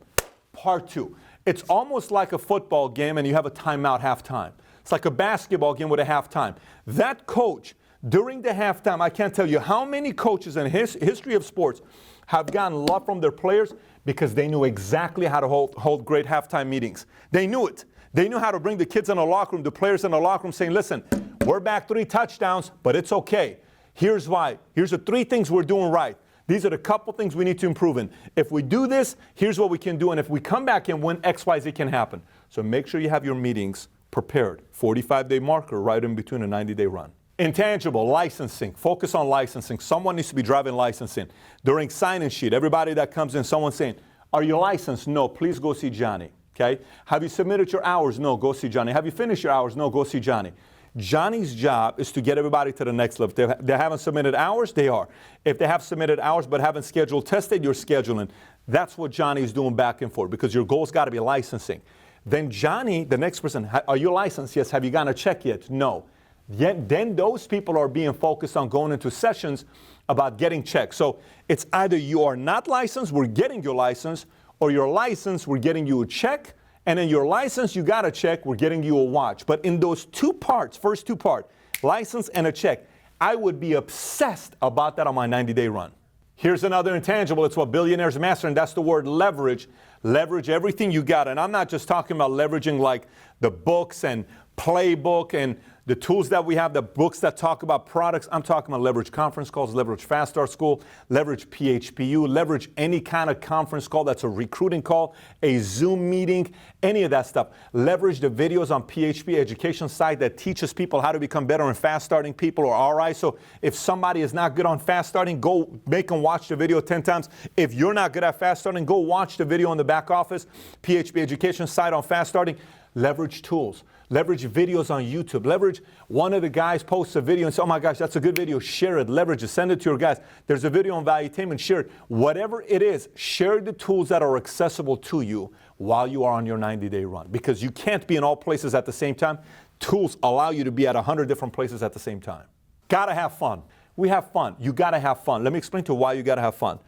part 2. It's almost like a football game and you have a timeout halftime. It's like a basketball game with a halftime. That coach, during the halftime, I can't tell you how many coaches in history of sports have gotten love from their players because they knew exactly how to hold great halftime meetings. They knew it. They knew how to bring the kids in the locker room, the players in the locker room saying, listen, we're back 3 touchdowns, but it's okay. Here's why. Here's the 3 things we're doing right. These are the couple things we need to improve in. If we do this, here's what we can do. And if we come back and win, X, Y, Z can happen. So make sure you have your meetings prepared. 45-day marker right in between a 90-day run. Intangible, licensing. Focus on licensing. Someone needs to be driving licensing. During sign-in sheet, everybody that comes in, someone's saying, are you licensed? No, please go see Johnny. Okay? Have you submitted your hours? No, go see Johnny. Have you finished your hours? No, go see Johnny. Johnny's job is to get everybody to the next level. If they haven't submitted hours, they are. If they have submitted hours but haven't scheduled tested, you're scheduling. That's what Johnny's doing back and forth because your goal's got to be licensing. Then Johnny, the next person, are you licensed? Yes. Have you gotten a check yet? No. Yet then those people are being focused on going into sessions about getting checks. So it's either you are not licensed, we're getting your license, or you're licensed, we're getting you a check, and then your license, you got a check, we're getting you a watch. But in those 2 parts, first 2 parts, license and a check, I would be obsessed about that on my 90-day run. Here's another intangible. It's what billionaires master, and that's the word leverage. Leverage everything you got. And I'm not just talking about leveraging like the books and playbook and The tools that we have, the books that talk about products, I'm talking about leverage conference calls, leverage Fast Start School, leverage PHPU, leverage any kind of conference call that's a recruiting call, a Zoom meeting, any of that stuff. Leverage the videos on PHP education site that teaches people how to become better in fast starting people or RI. So if somebody is not good on fast starting, go make them watch the video 10 times. If you're not good at fast starting, go watch the video in the back office, PHP education site on fast starting. Leverage tools. Leverage videos on YouTube. Leverage one of the guys posts a video and say, oh my gosh, that's a good video. Share it. Leverage it. Send it to your guys. There's a video on valuetainment. Share it. Whatever it is, share the tools that are accessible to you while you are on your 90-day run. Because you can't be in all places at the same time. Tools allow you to be at 100 different places at the same time. Gotta have fun. We have fun. You gotta have fun. Let me explain to you why you gotta have fun.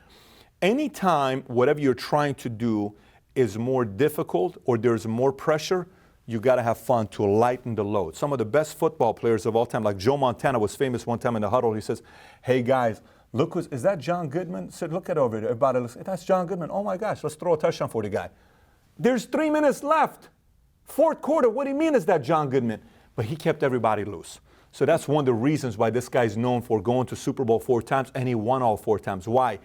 Anytime whatever you're trying to do is more difficult or there's more pressure, you got to have fun to lighten the load. Some of the best football players of all time, like Joe Montana was famous one time in the huddle. He says, hey guys, look, is that John Goodman? He said, look at over there. Everybody looks, that's John Goodman. Oh my gosh, let's throw a touchdown for the guy. There's 3 minutes left. Fourth quarter, what do you mean is that John Goodman? But he kept everybody loose. So that's one of the reasons why this guy's known for going to Super Bowl 4 times, and he won all 4 times. Why?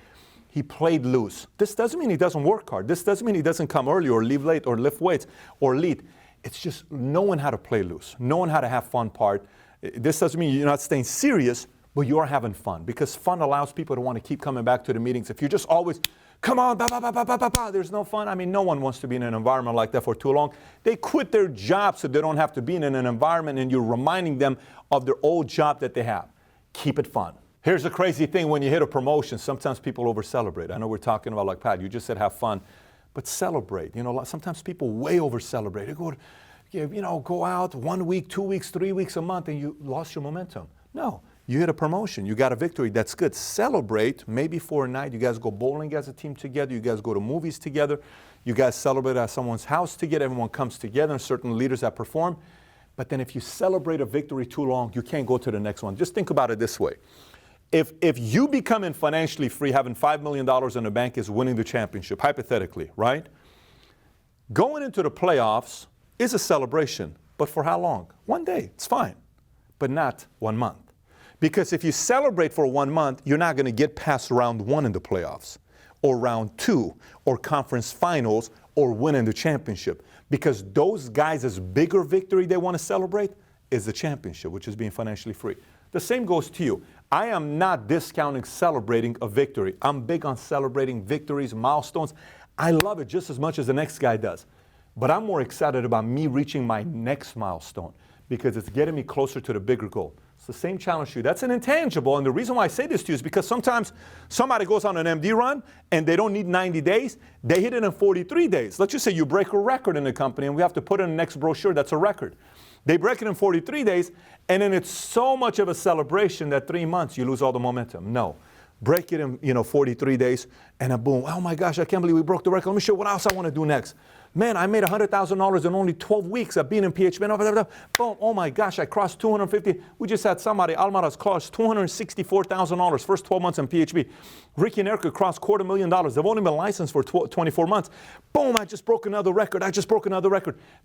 He played loose. This doesn't mean he doesn't work hard. This doesn't mean he doesn't come early or leave late or lift weights or lead. It's just knowing how to play loose, knowing how to have fun part. This doesn't mean you're not staying serious, but you are having fun, because fun allows people to want to keep coming back to the meetings. If you're just always, come on, bah, bah, bah, bah, bah, bah, bah, there's no fun. I mean, no one wants to be in an environment like that for too long. They quit their job so they don't have to be in an environment, and you're reminding them of their old job that they have. Keep it fun. Here's the crazy thing: when you hit a promotion, sometimes people over-celebrate. I know we're talking about, like, Pat, you just said have fun. But celebrate. You know, sometimes people way over-celebrate. They go out 1 week, 2 weeks, 3 weeks, a month, and you lost your momentum. No, you hit a promotion. You got a victory. That's good. Celebrate. Maybe for a night, you guys go bowling as a team together. You guys go to movies together. You guys celebrate at someone's house together. Everyone comes together, and certain leaders that perform. But then if you celebrate a victory too long, you can't go to the next one. Just think about it this way. If you becoming financially free, having $5 million in the bank is winning the championship, hypothetically, right? Going into the playoffs is a celebration, but for how long? 1 day, it's fine, but not 1 month. Because if you celebrate for 1 month, you're not going to get past round 1 in the playoffs, or round 2, or conference finals, or winning the championship. Because those guys' bigger victory they want to celebrate is the championship, which is being financially free. The same goes to you. I am not discounting celebrating a victory. I'm big on celebrating victories, milestones. I love it just as much as the next guy does. But I'm more excited about me reaching my next milestone, because it's getting me closer to the bigger goal. It's the same challenge to you. That's an intangible. And the reason why I say this to you is because sometimes somebody goes on an MD run and they don't need 90 days. They hit it in 43 days. Let's just say you break a record in the company and we have to put in the next brochure that's a record. They break it in 43 days, and then it's so much of a celebration that 3 months you lose all the momentum. No. Break it in 43 days, and then boom, oh my gosh, I can't believe we broke the record. Let me show you what else I want to do next. Man, I made $100,000 in only 12 weeks of being in PHP. Boom, oh my gosh, I crossed 250. We just had somebody, Almara's crossed $264,000 first 12 months in PHP. Ricky and Erica crossed $250,000. They've only been licensed for 24 months. Boom, I just broke another record.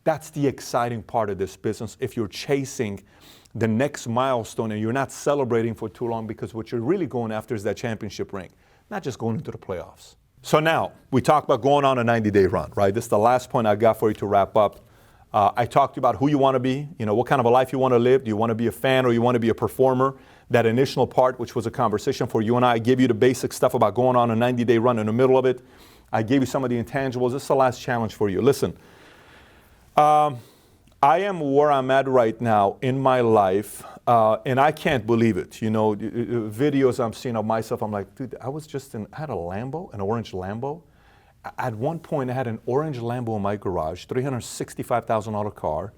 That's the exciting part of this business. If you're chasing the next milestone and you're not celebrating for too long, because what you're really going after is that championship ring, not just going into the playoffs. So now, we talked about going on a 90-day run, right? This is the last point I got for you to wrap up. I talked about who you want to be, what kind of a life you want to live. Do you want to be a fan or you want to be a performer? That initial part, which was a conversation for you and I gave you the basic stuff about going on a 90-day run. In the middle of it, I gave you some of the intangibles. This is the last challenge for you. Listen, I am where I'm at right now in my life, and I can't believe it. Videos I'm seeing of myself, I'm like, dude, I had a Lambo, an orange Lambo. At one point, I had an orange Lambo in my garage, $365,000 car.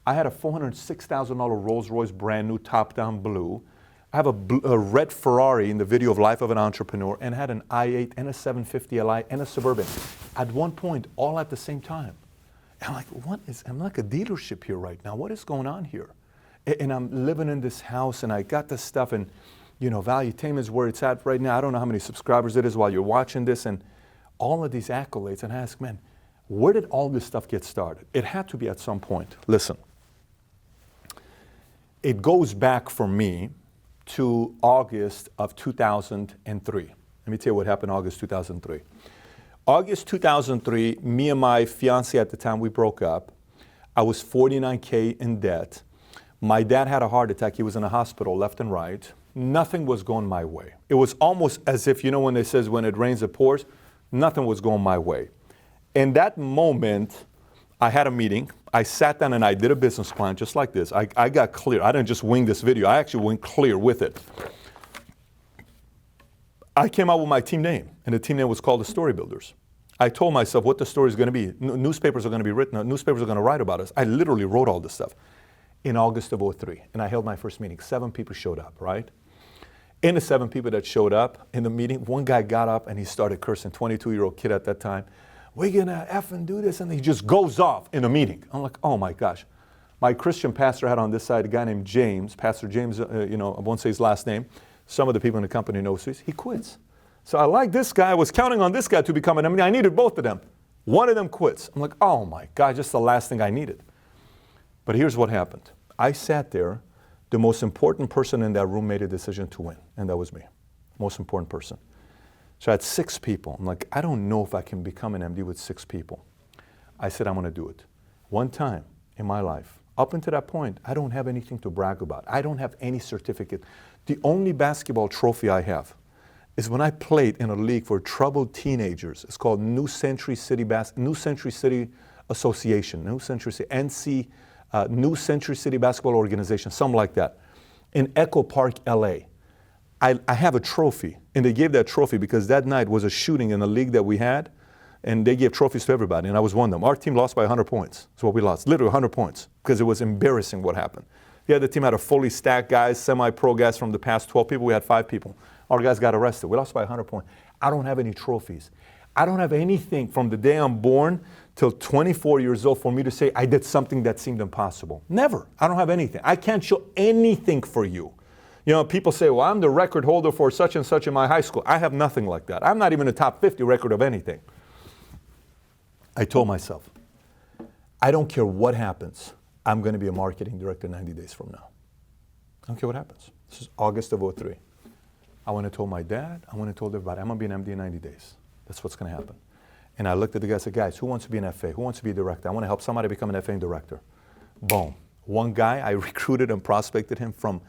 I had a $406,000 Rolls Royce, brand new, top-down blue. I have a red Ferrari in the video of Life of an Entrepreneur, and had an i8 and a 750 Li and a Suburban. At one point, all at the same time. I'm like, I'm like a dealership here right now. What is going on here? And I'm living in this house, and I got this stuff, and Valuetainment is where it's at right now. I don't know how many subscribers it is while you're watching this, and all of these accolades. And I ask, man, where did all this stuff get started? It had to be at some point. Listen, It goes back for me to August of 2003. Let me tell you what happened in August 2003. August 2003, me and my fiance at the time, we broke up. I was $49K in debt. My dad had a heart attack. He was in a hospital left and right. Nothing was going my way. It was almost as if, you know, when it says when it rains, it pours, nothing was going my way. In that moment, I had a meeting. I sat down and I did a business plan just like this. I got clear. I didn't just wing this video. I actually went clear with it. I came out with my team name, and the team name was called the Story Builders. I told myself what the story is going to be. Newspapers are going to be written. Newspapers are going to write about us. I literally wrote all this stuff in August of 2003, and I held my first meeting. 7 people showed up, right? In the 7 people that showed up in the meeting, one guy got up and he started cursing, 22-year-old kid at that time. We're going to effing do this. And he just goes off in a meeting. I'm like, oh my gosh. My Christian pastor had on this side a guy named James, Pastor James, you know, I won't say his last name. Some of the people in the company know this. He quits. So I like this guy. I was counting on this guy to become an MD. I needed both of them. One of them quits. I'm like, oh my God, just the last thing I needed. But here's what happened. I sat there. The most important person in that room made a decision to win, and that was me. Most important person. So I had 6 people. I'm like, I don't know if I can become an MD with 6 people. I said, I'm going to do it. One time in my life, up until that point, I don't have anything to brag about. I don't have any certificate. The only basketball trophy I have is when I played in a league for troubled teenagers. It's called New Century City Association, New Century City, New Century City Basketball Organization, something like that, in Echo Park, LA. I have a trophy, and they gave that trophy because that night was a shooting in a league that we had, and they gave trophies to everybody, and I was one of them. Our team lost by 100 points. That's what we lost, literally 100 points, because it was embarrassing what happened. The other team had a fully stacked guys, semi-pro guys from the past 12 people. We had 5 people. Our guys got arrested. We lost by 100 points. I don't have any trophies. I don't have anything from the day I'm born till 24 years old for me to say I did something that seemed impossible. Never. I don't have anything. I can't show anything for you. You know, people say, well, I'm the record holder for such and such in my high school. I have nothing like that. I'm not even a top 50 record of anything. I told myself, I don't care what happens. I'm going to be a marketing director 90 days from now. I don't care what happens. This is August of 2003. I went and told my dad. I went and told everybody, I'm going to be an MD in 90 days. That's what's going to happen. And I looked at the guys and said, guys, who wants to be an FA? Who wants to be a director? I want to help somebody become an FA and director. Boom. One guy, I recruited and prospected him from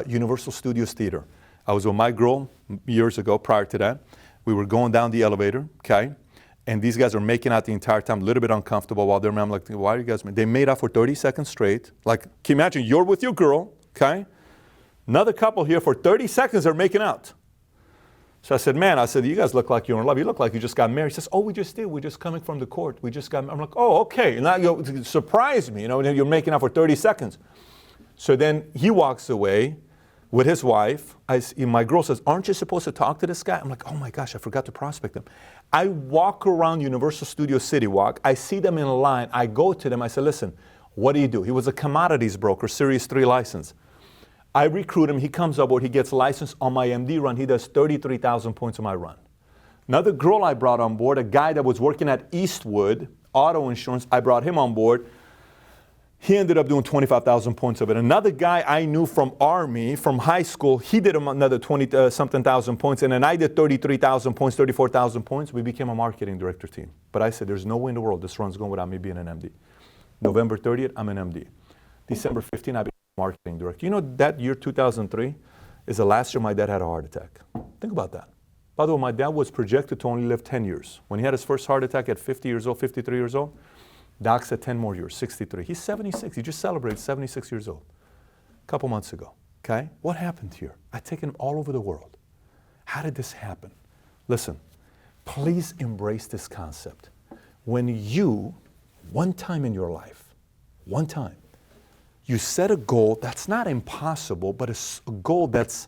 Universal Studios Theater. I was with my girl years ago, prior to that. We were going down the elevator, okay? And these guys are making out the entire time, a little bit uncomfortable while they're, I'm like, why are you guys, they made out for 30 seconds straight. Like, can you imagine, you're with your girl, okay? Another couple here for 30 seconds, they're making out. So I said, man, you guys look like you're in love. You look like you just got married. He says, oh, we just did. We're just coming from the court. We just got married. I'm like, oh, okay. And now you surprised me. You know, you're making out for 30 seconds. So then he walks away with his wife. My girl says, aren't you supposed to talk to this guy? I'm like, oh my gosh, I forgot to prospect him. I walk around Universal Studios City Walk. I see them in line. I go to them. I say, listen, what do you do? He was a commodities broker, Series 3 license. I recruit him. He comes aboard. He gets licensed on my MD run. He does 33,000 points on my run. Another girl I brought on board, a guy that was working at Eastwood Auto Insurance, I brought him on board. He ended up doing 25,000 points of it. Another guy I knew from Army, from high school, he did another 20-something thousand points. And then I did 33,000 points, 34,000 points. We became a marketing director team. But I said, there's no way in the world this run's going without me being an MD. November 30th, I'm an MD. December 15th, I became marketing director. You know, that year, 2003, is the last year my dad had a heart attack. Think about that. By the way, my dad was projected to only live 10 years. When he had his first heart attack at 50 years old, 53 years old, doc said 10 more years, 63. He's 76. He just celebrated 76 years old a couple months ago. Okay? What happened here? I've taken him all over the world. How did this happen? Listen, please embrace this concept. When you, one time in your life, one time, you set a goal that's not impossible, but it's a goal that's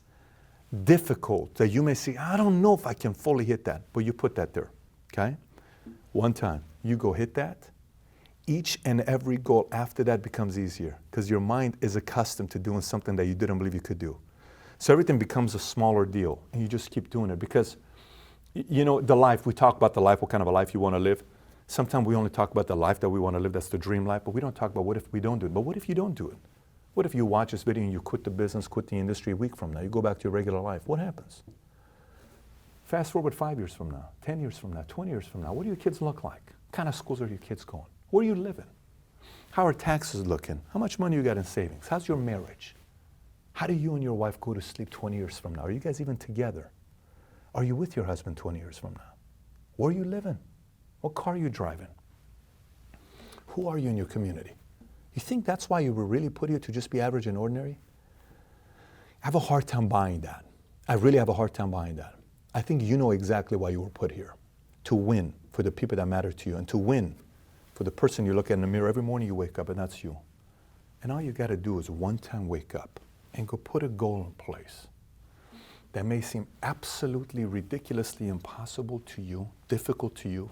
difficult, that you may say, I don't know if I can fully hit that, but you put that there, okay? One time, you go hit that. Each and every goal after that becomes easier because your mind is accustomed to doing something that you didn't believe you could do. So everything becomes a smaller deal, and you just keep doing it because, you know, the life, we talk about the life, what kind of a life you want to live. Sometimes we only talk about the life that we want to live, that's the dream life, but we don't talk about what if we don't do it. But what if you don't do it? What if you watch this video and you quit the business, quit the industry a week from now? You go back to your regular life. What happens? Fast forward 5 years from now, 10 years from now, 20 years from now. What do your kids look like? What kind of schools are your kids going? Where are you living? How are taxes looking? How much money you got in savings? How's your marriage? How do you and your wife go to sleep 20 years from now? Are you guys even together? Are you with your husband 20 years from now? Where are you living? What car are you driving? Who are you in your community? You think that's why you were really put here, to just be average and ordinary? I have a hard time buying that. I really have a hard time buying that. I think you know exactly why you were put here. To win for the people that matter to you, and to win for the person you look at in the mirror every morning you wake up, and that's you. And all you got to do is one time wake up and go put a goal in place that may seem absolutely ridiculously impossible to you, difficult to you,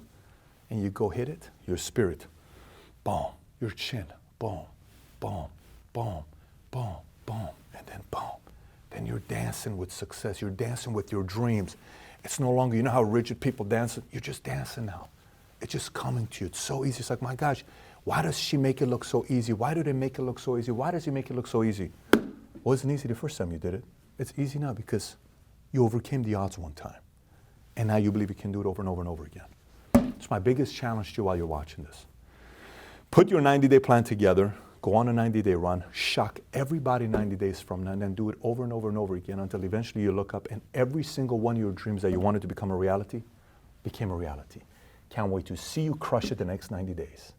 and you go hit it, your spirit, boom, your chin, boom, boom, boom, boom, boom, and then boom. Then you're dancing with success. You're dancing with your dreams. It's no longer, you know how rigid people dance? You're just dancing now. It's just coming to you. It's so easy. It's like, my gosh, why does she make it look so easy? Why do they make it look so easy? Why does he make it look so easy? It wasn't easy the first time you did it. It's easy now because you overcame the odds one time. And now you believe you can do it over and over and over again. It's my biggest challenge to you while you're watching this. Put your 90-day plan together. Go on a 90-day run, shock everybody 90 days from now, and then do it over and over and over again until eventually you look up and every single one of your dreams that you wanted to become a reality became a reality. Can't wait to see you crush it the next 90 days.